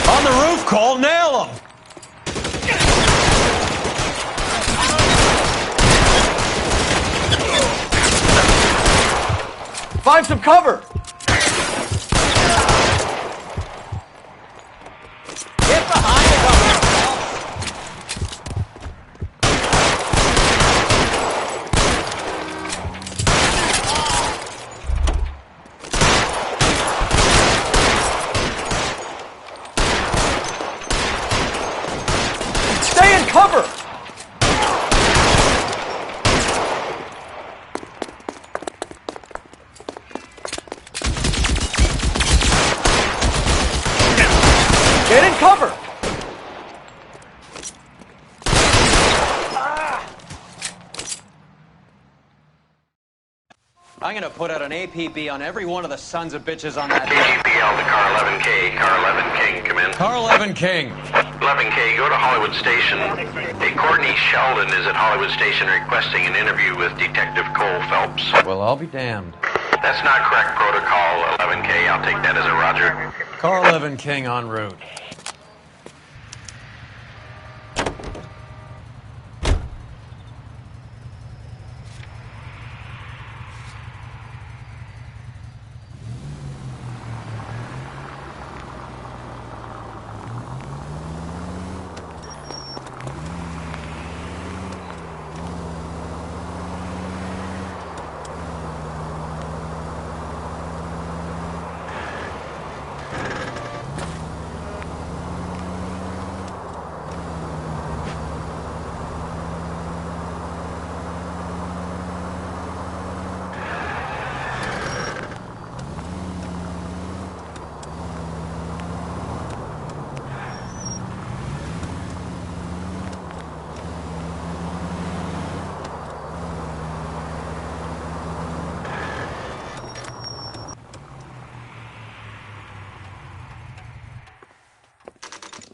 On the roof, Cole, nail him! Find some cover! Get behind the cover. Stay in cover! Get in cover! I'm gonna put out an APB on every one of the sons of bitches on that. GPL to car 11K. Car 11 King, come in. Car 11 King. 11K, go to Hollywood Station. Hey, Courtney Sheldon is at Hollywood Station requesting an interview with Detective Cole Phelps. Well, I'll be damned. That's not correct protocol, 11K. I'll take that as a roger. Car 11 King en route.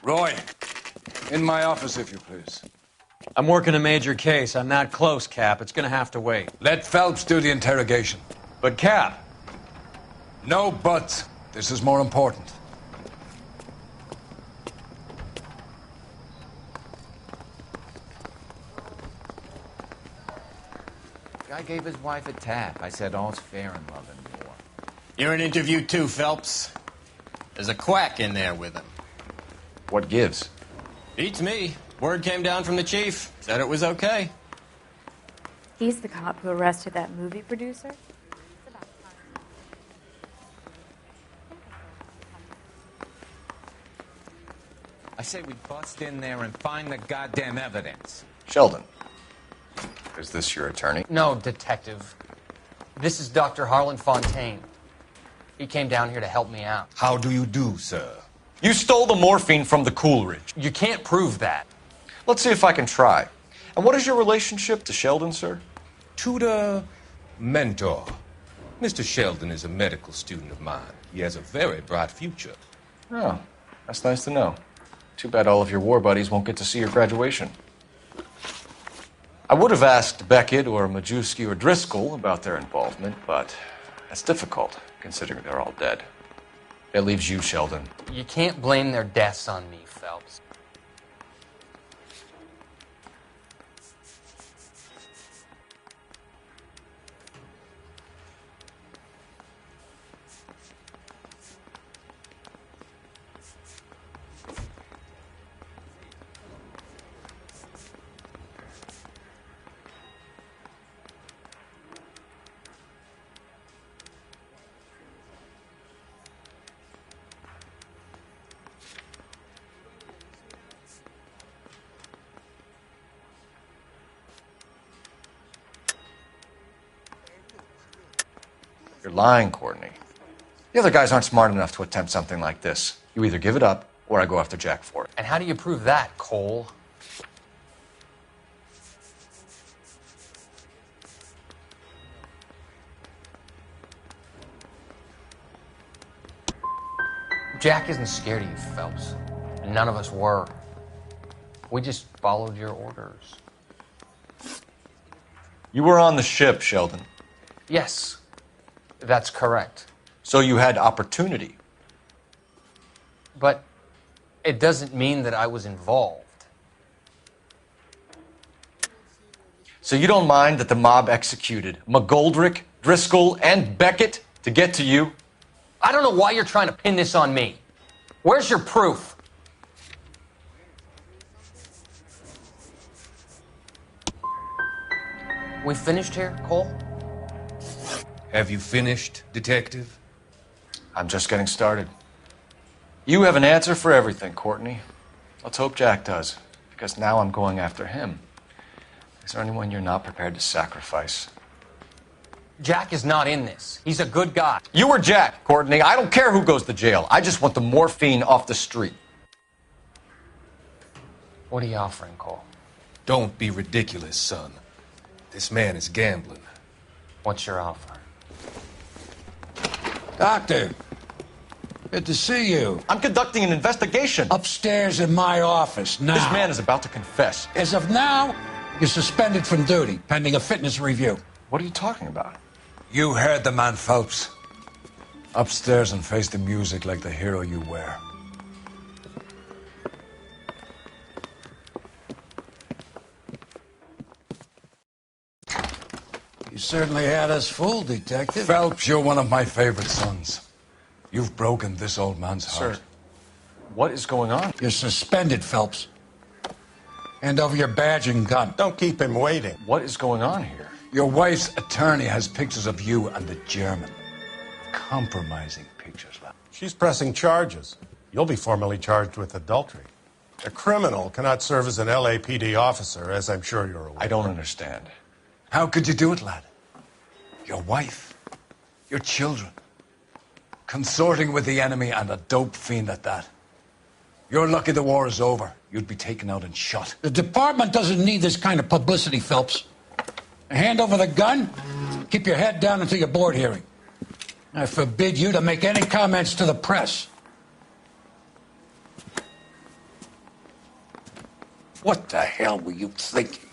Roy, in my office, if you please. I'm working a major case. I'm not close, Cap. It's gonna have to wait. Let Phelps do the interrogation. But, Cap. No buts. This is more important. Guy gave his wife a tap. I said all's fair in love and war. You're in interview too, Phelps. There's a quack in there with him. What gives? Beats me. Word came down from the chief. Said it was okay. He's the cop who arrested that movie producer? I say we bust in there and find the goddamn evidence. Sheldon, is this your attorney? No, detective. This is Dr. Harlan Fontaine. He came down here to help me out. How do you do, sir? You stole the morphine from the Coolidge. You can't prove that. Let's see if I can try. And what is your relationship to Sheldon, sir? Tutor, mentor. Mr. Sheldon is a medical student of mine. He has a very bright future. Oh, that's nice to know. Too bad all of your war buddies won't get to see your graduation. I would have asked Beckett or Majewski or Driscoll about their involvement, but that's difficult, considering they're all dead. It leaves you, Sheldon. You can't blame their deaths on me, Phelps. You're lying, Courtney. The other guys aren't smart enough to attempt something like this. You either give it up, or I go after Jack for it. And how do you prove that, Cole? Jack isn't scared of you, Phelps. And none of us were. We just followed your orders. You were on the ship, Sheldon. Yes, that's correct. So you had opportunity. But it doesn't mean that I was involved. So you don't mind that the mob executed McGoldrick, Driscoll, and Beckett to get to you? I don't know why you're trying to pin this on me. Where's your proof? We finished here, Cole? Have you finished, Detective? I'm just getting started. You have an answer for everything, Courtney. Let's hope Jack does, because now I'm going after him. Is there anyone you're not prepared to sacrifice? Jack is not in this. He's a good guy. You or Jack, Courtney. I don't care who goes to jail. I just want the morphine off the street. What are you offering, Cole? Don't be ridiculous, son. This man is gambling. What's your offer? Doctor, good to see you. I'm conducting an investigation. Upstairs in my office now. This man is about to confess. As of now, you're suspended from duty, pending a fitness review. What are you talking about? You heard the man, Phelps. Upstairs and face the music like the hero you were. You certainly had us fooled, Detective. Phelps, you're one of my favorite sons. You've broken this old man's heart. Sir, what is going on? You're suspended, Phelps. Hand over your badge and gun. Don't keep him waiting. What is going on here? Your wife's attorney has pictures of you and the German. Compromising pictures. She's pressing charges. You'll be formally charged with adultery. A criminal cannot serve as an LAPD officer, as I'm sure you're aware. I don't understand. How could you do it, lad? Your wife, your children, consorting with the enemy and a dope fiend at that. You're lucky the war is over. You'd be taken out and shot. The department doesn't need this kind of publicity, Phelps. Hand over the gun, keep your head down until your board hearing. I forbid you to make any comments to the press. What the hell were you thinking?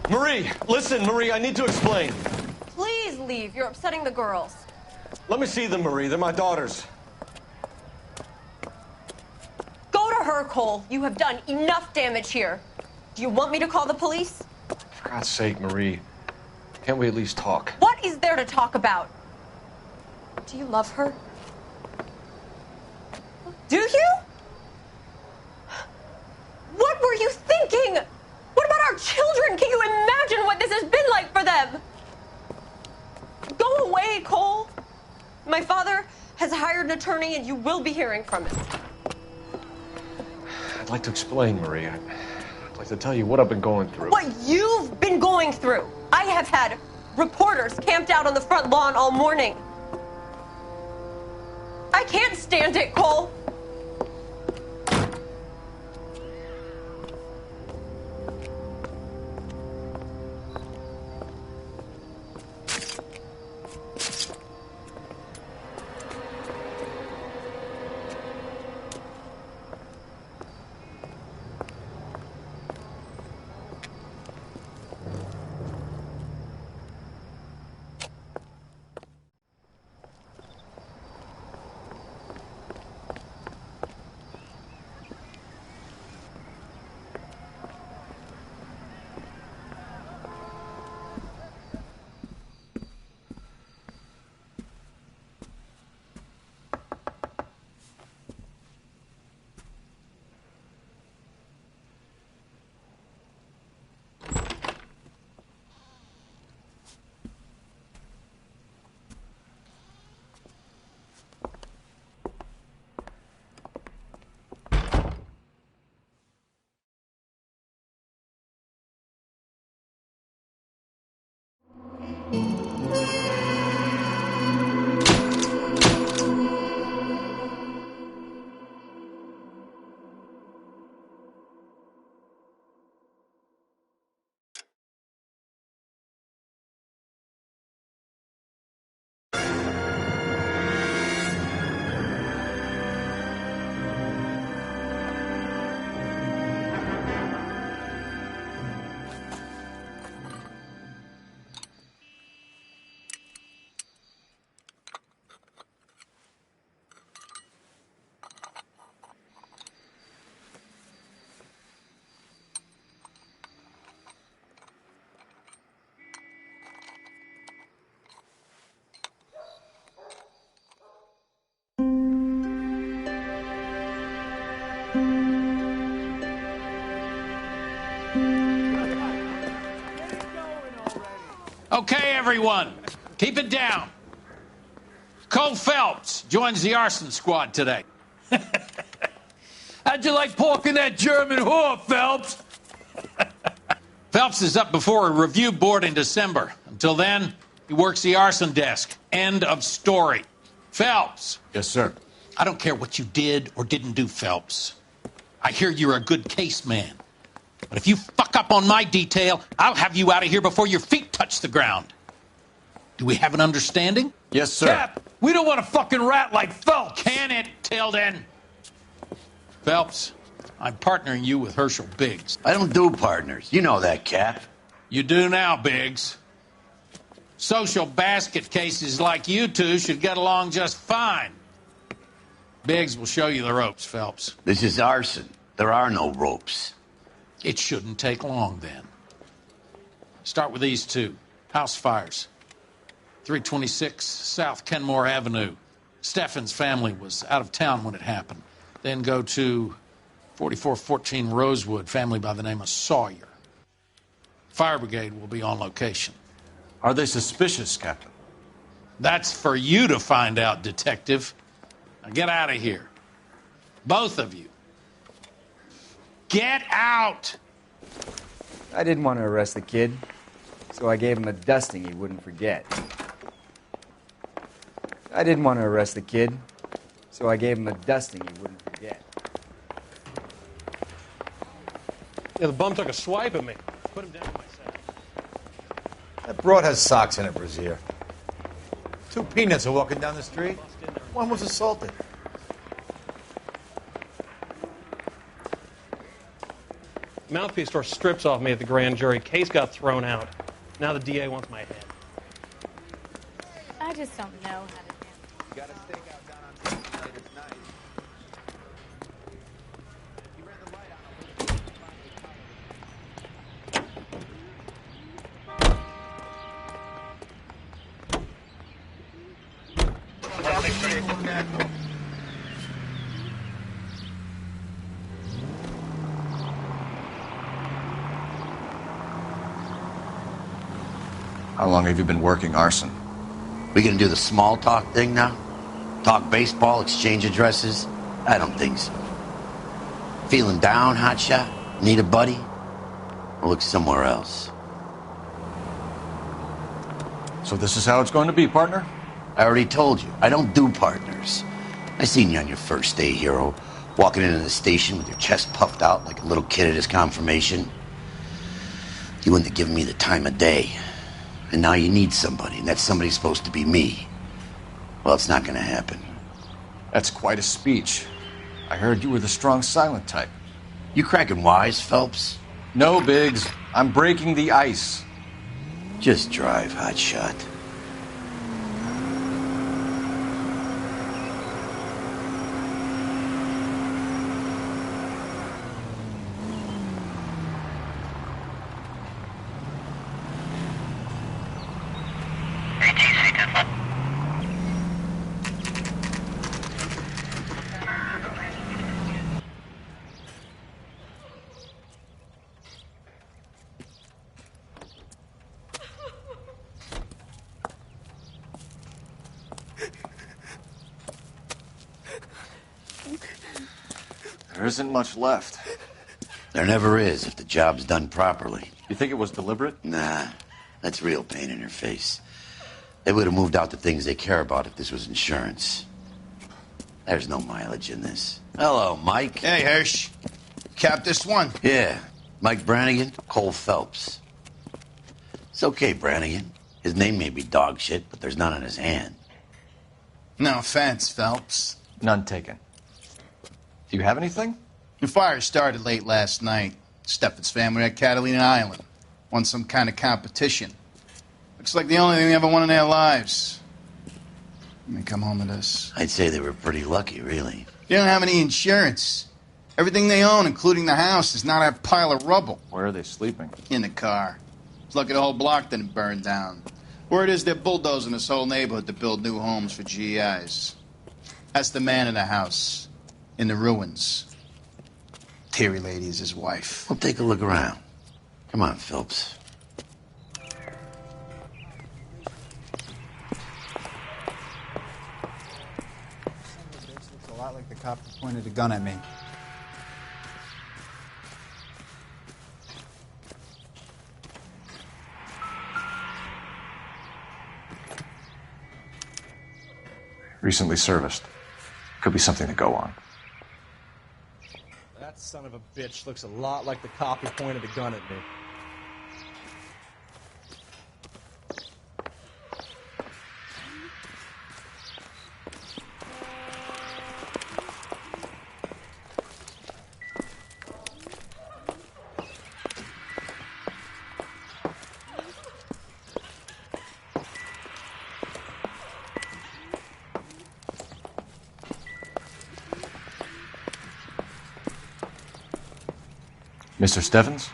Marie, listen, Marie, I need to explain. Please leave. You're upsetting the girls. Let me see them, Marie. They're my daughters. Go to her, Cole. You have done enough damage here. Do you want me to call the police? For God's sake, Marie. Can't we at least talk? What is there to talk about? Do you love her? Do you? What were you thinking? What about our children? Can you imagine what this has been like for them? Go away, Cole. My father has hired an attorney, and you will be hearing from him. I'd like to explain, Marie. I'd like to tell you what I've been going through. What you've been going through. I have had reporters camped out on the front lawn all morning. I can't stand it, Cole. Okay, everyone, keep it down. Cole Phelps joins the arson squad today. How'd you like porking that German whore, Phelps? Phelps is up before a review board in December. Until then, he works the arson desk. End of story. Phelps. Yes, sir. I don't care what you did or didn't do, Phelps. I hear you're a good case man. But if you fuck up on my detail, I'll have you out of here before your feet touch the ground. Do we have an understanding? Yes, sir. Cap, we don't want a fucking rat like Phelps. Can it, Tilden? Phelps, I'm partnering you with Herschel Biggs. I don't do partners. You know that, Cap. You do now, Biggs. Social basket cases like you two should get along just fine. Biggs will show you the ropes, Phelps. This is arson. There are no ropes. It shouldn't take long, then. Start with these two. House fires. 326 South Kenmore Avenue. Steffen's family was out of town when it happened. Then go to 4414 Rosewood, family by the name of Sawyer. Fire brigade will be on location. Are they suspicious, Captain? That's for you to find out, Detective. Now get out of here. Both of you. Get out! I didn't want to arrest the kid, so I gave him a dusting he wouldn't forget. I didn't want to arrest the kid, so I gave him a dusting he wouldn't forget. Yeah, the bum took a swipe at me. Put him down in my sack. That broad has socks in it, Brazier. Two peanuts are walking down the street. One was assaulted. Mouthpiece tore strips off me at the grand jury. Case got thrown out. Now the DA wants my head. I just don't know how to Got a stakeout down on 6th late at night. He ran the light on How long have you been working arson? We gonna do the small talk thing now? Talk baseball, exchange addresses? I don't think so. Feeling down, hotshot? Need a buddy? Or look somewhere else. So this is how it's going to be, partner? I already told you, I don't do partners. I seen you on your first day, hero, walking into the station with your chest puffed out like a little kid at his confirmation. You wouldn't have given me the time of day. And now you need somebody, and that somebody's supposed to be me. Well, it's not gonna happen. That's quite a speech. I heard you were the strong silent type. You cracking wise, Phelps? No, Biggs. I'm breaking the ice. Just drive, hotshot. There isn't much left. There never is if the job's done properly. You think it was deliberate? Nah, that's real pain in her face. They would have moved out the things they care about if this was insurance. There's no mileage in this. Hello, Mike. Hey, Hirsch. Cap this one. Yeah, Mike Brannigan, Cole Phelps. It's okay, Brannigan. His name may be dog shit, but there's none on his hand. No offense, Phelps. None taken. Do you have anything? The fire started late last night. Steffen's family at Catalina Island. Won some kind of competition. Looks like the only thing they ever won in their lives. Let me come home to this. I'd say they were pretty lucky, really. You don't have any insurance. Everything they own, including the house, is not a pile of rubble. Where are they sleeping? In the car. It's lucky the whole block didn't burn down. Word is they're bulldozing this whole neighborhood to build new homes for GIs. That's the man in the house. In the ruins. Terry lady is his wife. We'll take a look around. Come on, Phelps. lot like the cop who pointed a gun at me. Recently serviced. Could be something to go on. That son of a bitch looks a lot like the cop who pointed the gun at me. Mr. Stevens?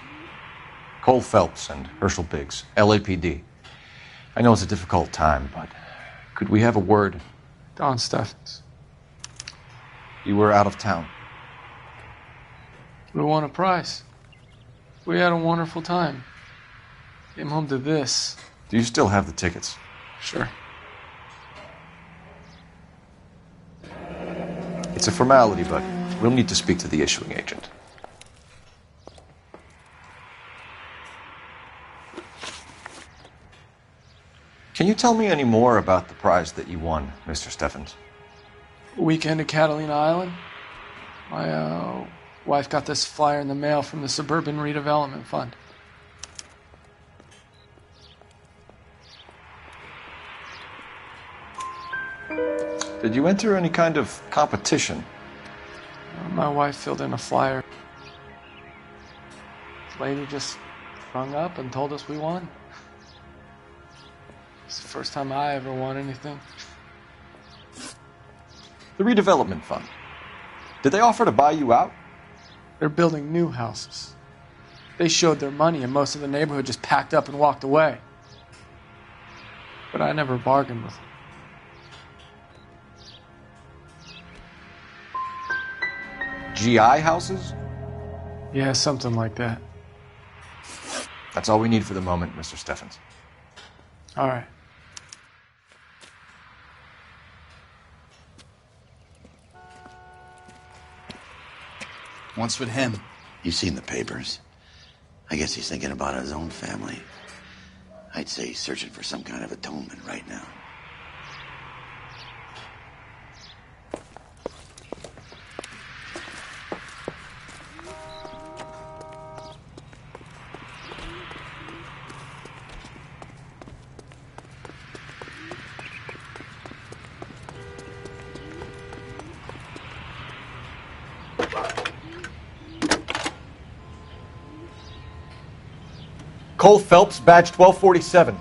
Cole Phelps and Herschel Biggs, LAPD. I know it's a difficult time, but could we have a word? Don Stevens. You were out of town. We won a prize. We had a wonderful time. Came home to this. Do you still have the tickets? Sure. It's a formality, but we'll need to speak to the issuing agent. Can you tell me any more about the prize that you won, Mr. Stevens? A weekend at Catalina Island. My wife got this flyer in the mail from the Suburban Redevelopment Fund. Did you enter any kind of competition? My wife filled in a flyer. The lady just rung up and told us we won. It's the first time I ever won anything. The redevelopment fund. Did they offer to buy you out? They're building new houses. They showed their money and most of the neighborhood just packed up and walked away. But I never bargained with them. GI houses? Yeah, something like that. That's all we need for the moment, Mr. Stevens. All right. What's with him? You've seen the papers. I guess he's thinking about his own family. I'd say he's searching for some kind of atonement right now. Cole Phelps, badge 1247.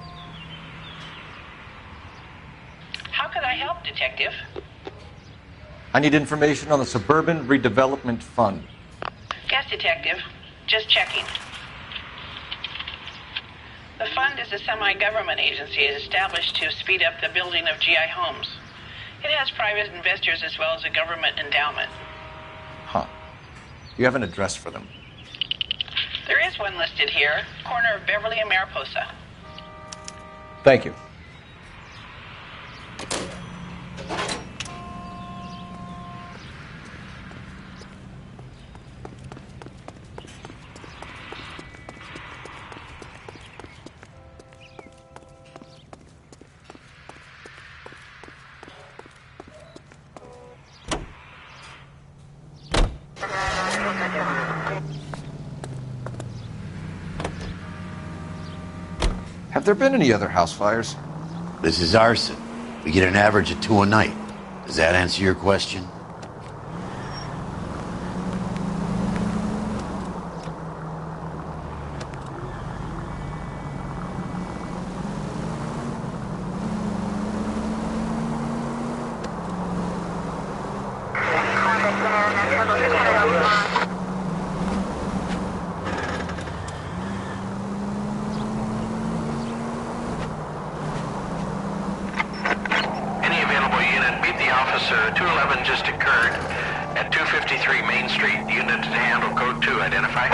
How can I help, Detective? I need information on the Suburban Redevelopment Fund. Yes, Detective. Just checking. The fund is a semi-government agency established to speed up the building of GI homes. It has private investors as well as a government endowment. Huh. You have an address for them? There is one listed here, corner of Beverly and Mariposa. Thank you. Have there been any other house fires? This is arson. We get an average of 2 a night. Does that answer your question? Officer, 211 just occurred at 253 Main Street. Unit to handle code 2. Identify.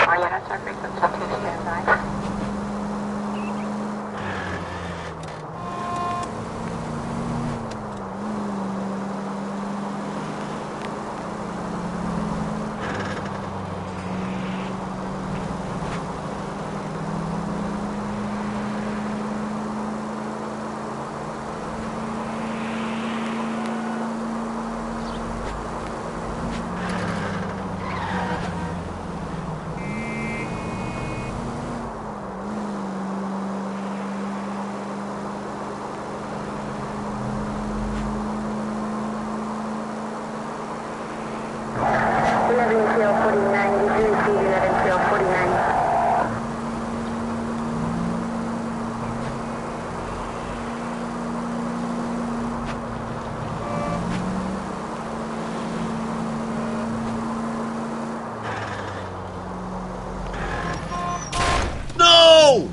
49. Did you receive that infield 49? No!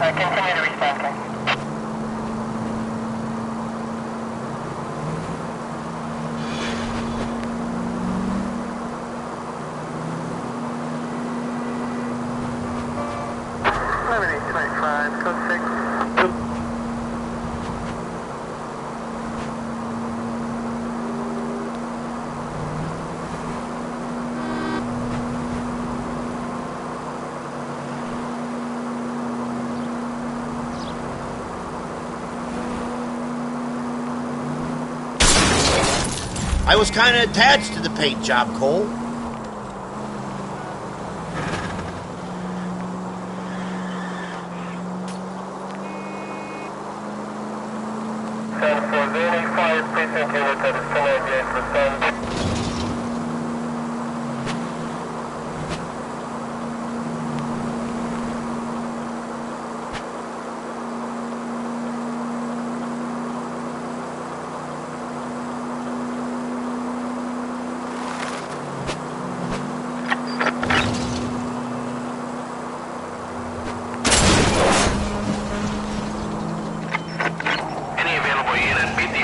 Continue to respond, okay? Code 6. I was kind of attached to the paint job, Cole. Precinct unit that is 1098%.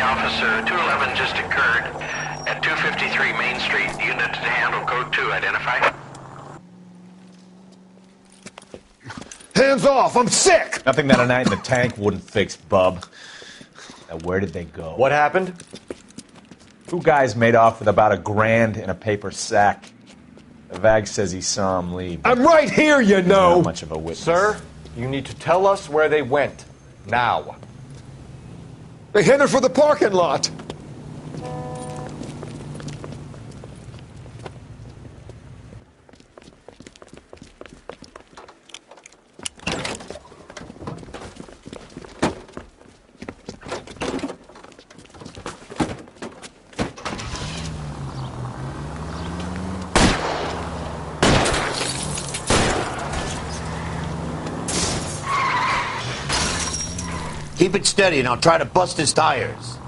Officer, 211 just occurred at 253 Main Street. Unit to handle code 2. Identify. Hands off! I'm sick! Nothing that a night in the tank wouldn't fix, bub. Now, where did they go? What happened? Two guys made off with about $1,000 in a paper sack. The VAG says he saw him leave. I'm right here, you know! Not much of a witness. Sir, you need to tell us where they went. Now. They headed for the parking lot. Keep it steady and I'll try to bust his tires.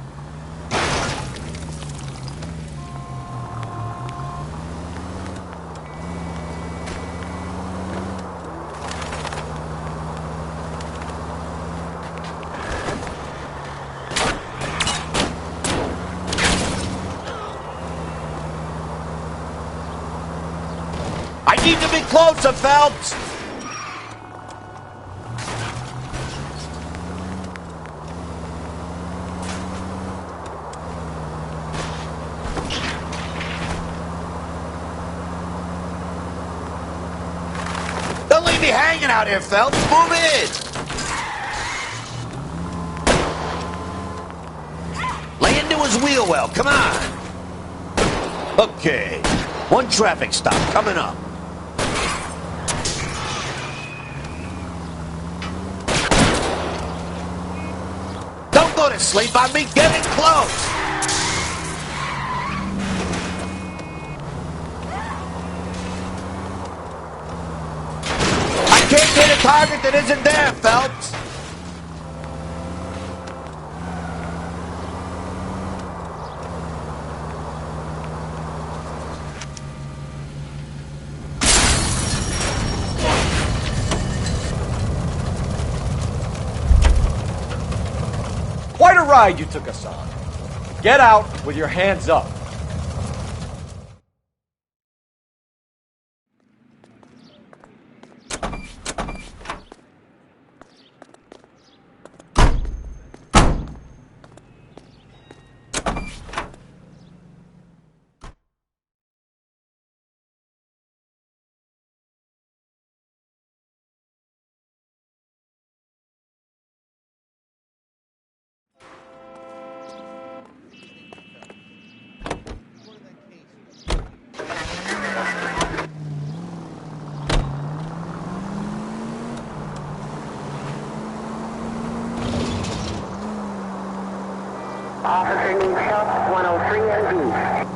I need to be closer, Phelps! Don't leave me hanging out here, Phelps. Move in! Lay into his wheel well. Come on. Okay. One traffic stop coming up. Don't go to sleep on me. Getting close. I can't hit a target that isn't there, Phelps. Quite a ride you took us on. Get out with your hands up. Officer needs help, 103 and B.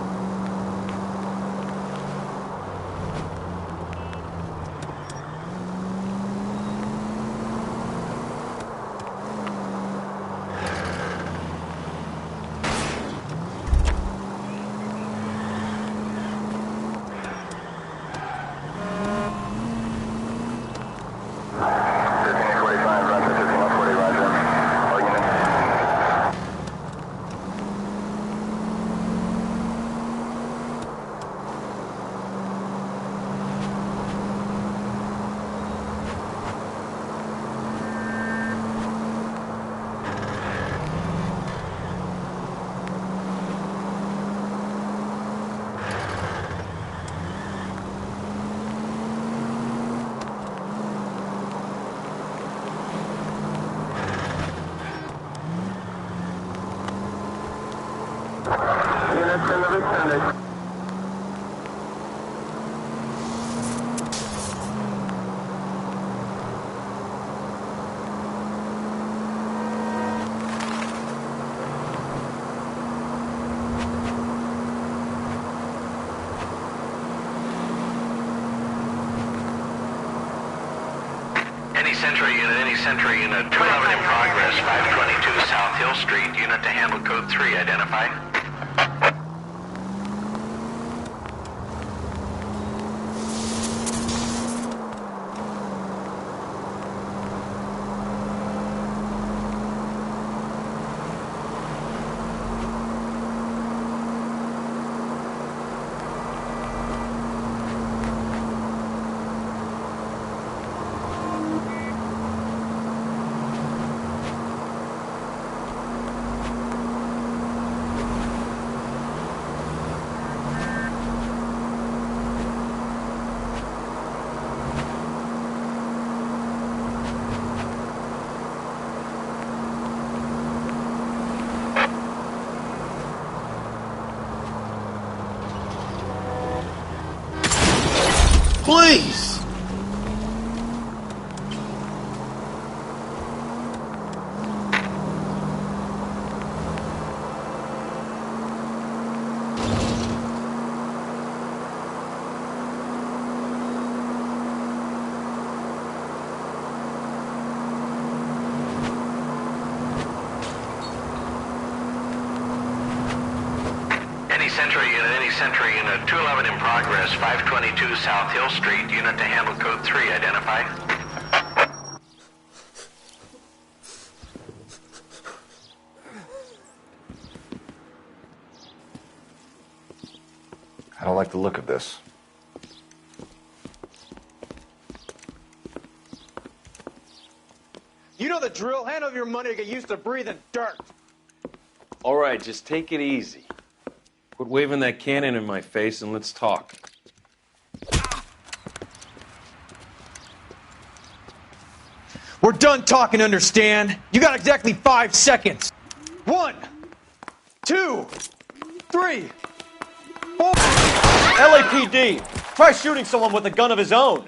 Units in the vicinity. Any Sentry Unit, 211 in progress, 522 South Hill Street, unit to handle code 3, identify. Please! Any Sentry Unit, 211 in progress, 522 South Hill Street, unit to handle code 3, identify. I don't like the look of this. You know the drill. Hand over your money to get used to breathing dirt. All right, just take it easy. Quit waving that cannon in my face and let's talk. We're done talking, understand? You got exactly 5 seconds. 1, 2, 3, 4. LAPD! Try shooting someone with a gun of his own.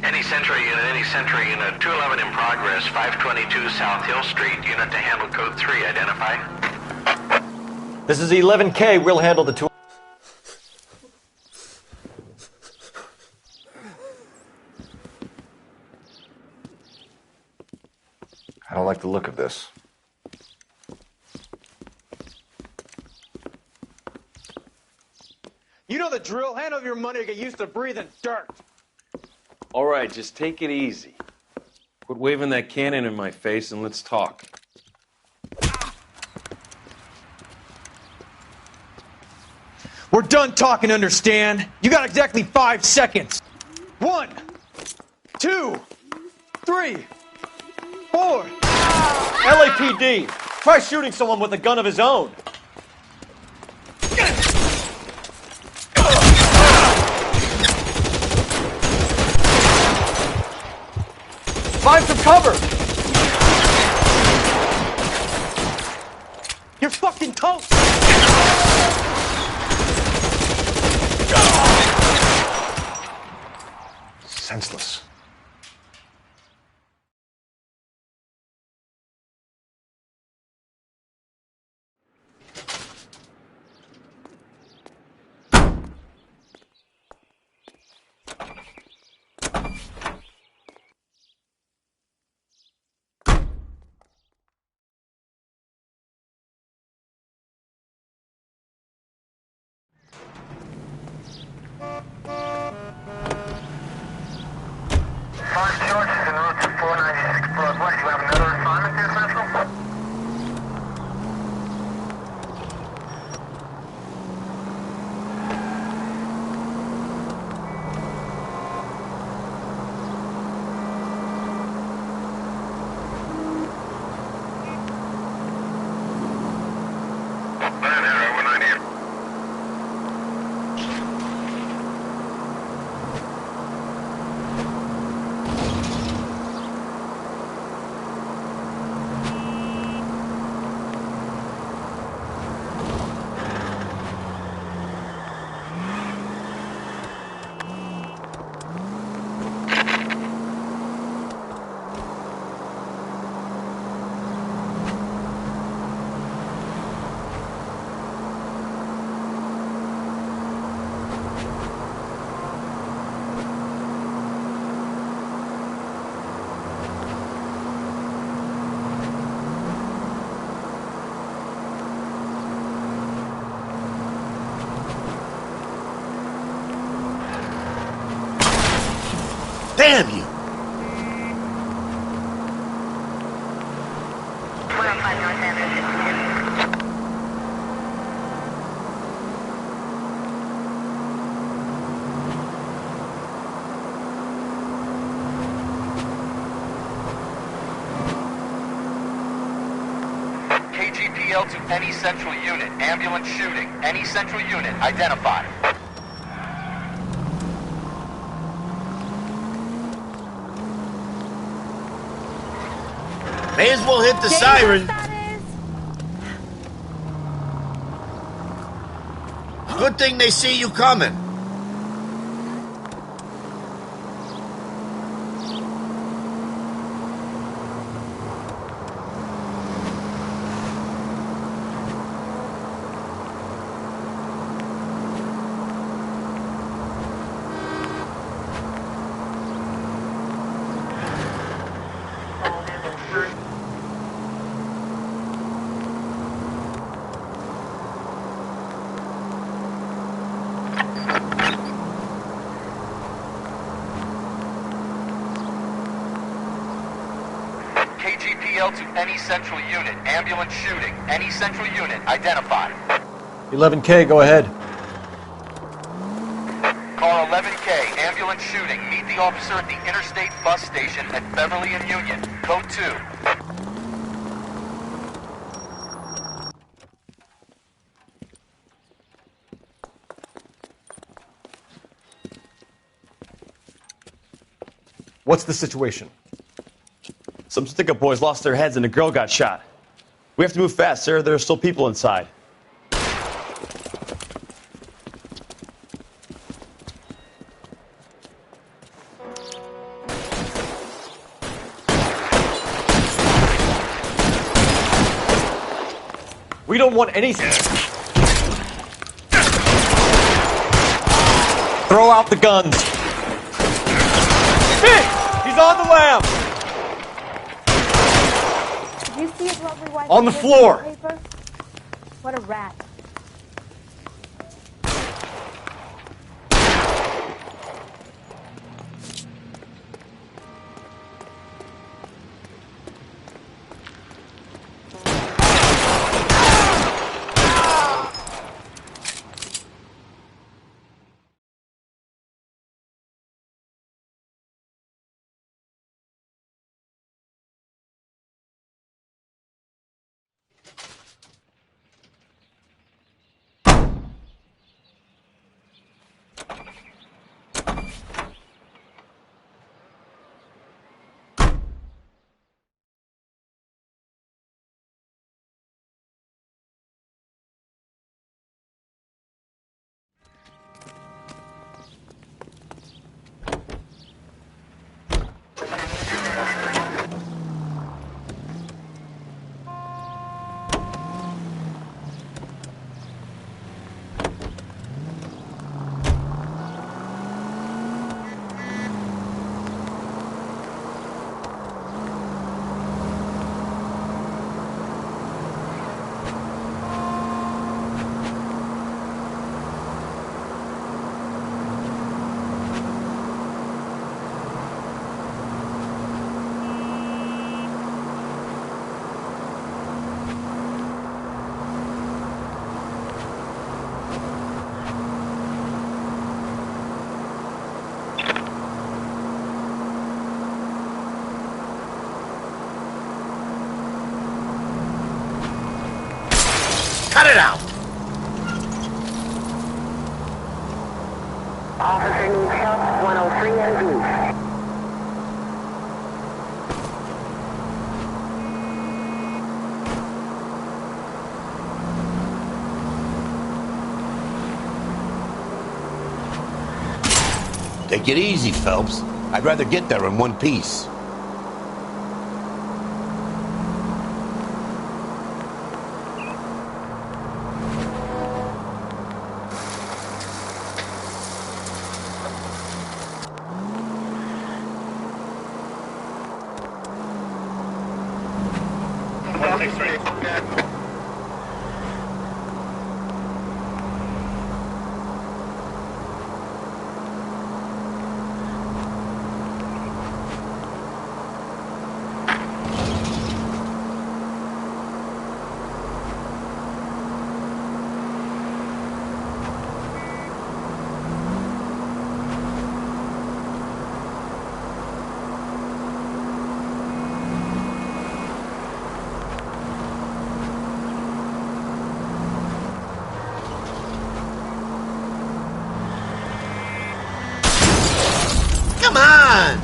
Any Central Unit, 211 in progress, 522 South Hill Street. Unit to handle code 3, identify. This is 11K. We'll handle the two. I don't like the look of this. You know the drill. Hand over your money or get used to breathing dirt. All right, just take it easy. Quit waving that cannon in my face and let's talk. We're done talking, understand? You got exactly 5 seconds. 1, 2, 3, 4. LAPD! Try shooting someone with a gun of his own. Find some cover! You're fucking toast! Senseless. Damn you! KGPL to any central unit. Ambulance shooting. Any central unit. Identify. May as well hit the siren. Good thing they see you coming. KGPL to any central unit. Ambulance shooting. Any central unit. Identify. 11K, go ahead. Car 11K. Ambulance shooting. Meet the officer at the Interstate Bus Station at Beverly and Union. Code 2. What's the situation? Some stick-up boys lost their heads and a girl got shot. We have to move fast, sir. There are still people inside. We don't want anything. Throw out the guns. Hey! He's on the lam! Did you see his lovely wife On the floor. Paper? What a rat. Cut it out! Officer needs help, 103 and blue. Take it easy, Phelps. I'd rather get there in one piece. Come on!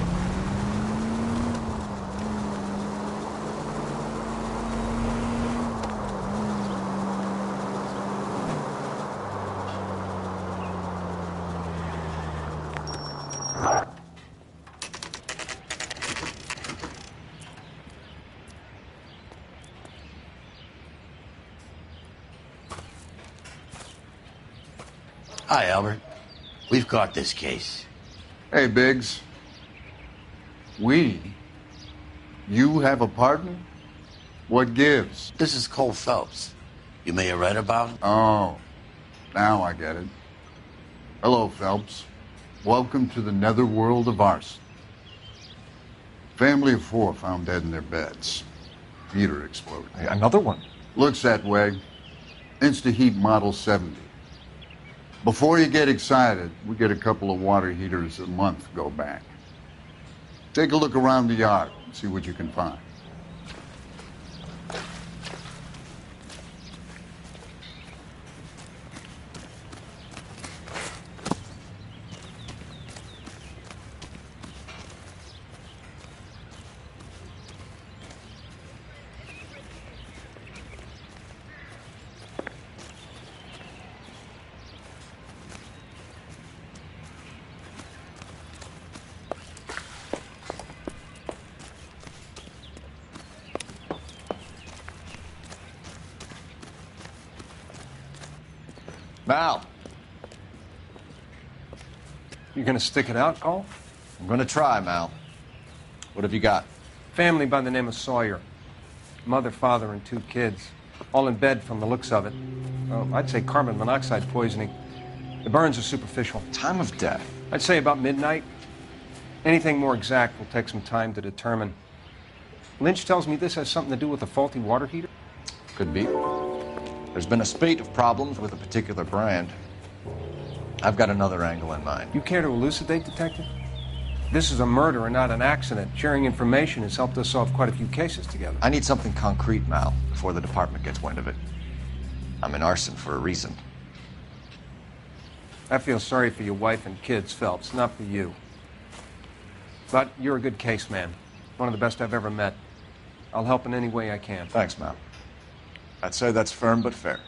Hi, Albert. We've caught this case. Hey, Biggs. You have a partner? What gives? This is Cole Phelps. You may have read about him. Oh, now I get it. Hello, Phelps. Welcome to the netherworld of arson. Family of 4 found dead in their beds. Heater exploded. Hey, another one? Looks that way. Insta-Heat Model 70. Before you get excited, we get a couple of water heaters a month go back. Take a look around the yard and see what you can find. Mal. You gonna stick it out, Cole? I'm gonna try, Mal. What have you got? Family by the name of Sawyer. Mother, father, and 2 kids. All in bed from the looks of it. Well, I'd say carbon monoxide poisoning. The burns are superficial. Time of death? I'd say about midnight. Anything more exact will take some time to determine. Lynch tells me this has something to do with a faulty water heater. Could be. There's been a spate of problems with a particular brand. I've got another angle in mind. You care to elucidate, Detective? This is a murder and not an accident. Sharing information has helped us solve quite a few cases together. I need something concrete, Mal, before the department gets wind of it. I'm in arson for a reason. I feel sorry for your wife and kids, Phelps, not for you. But you're a good case man. One of the best I've ever met. I'll help in any way I can. Thanks, Mal. I'd say that's firm but fair.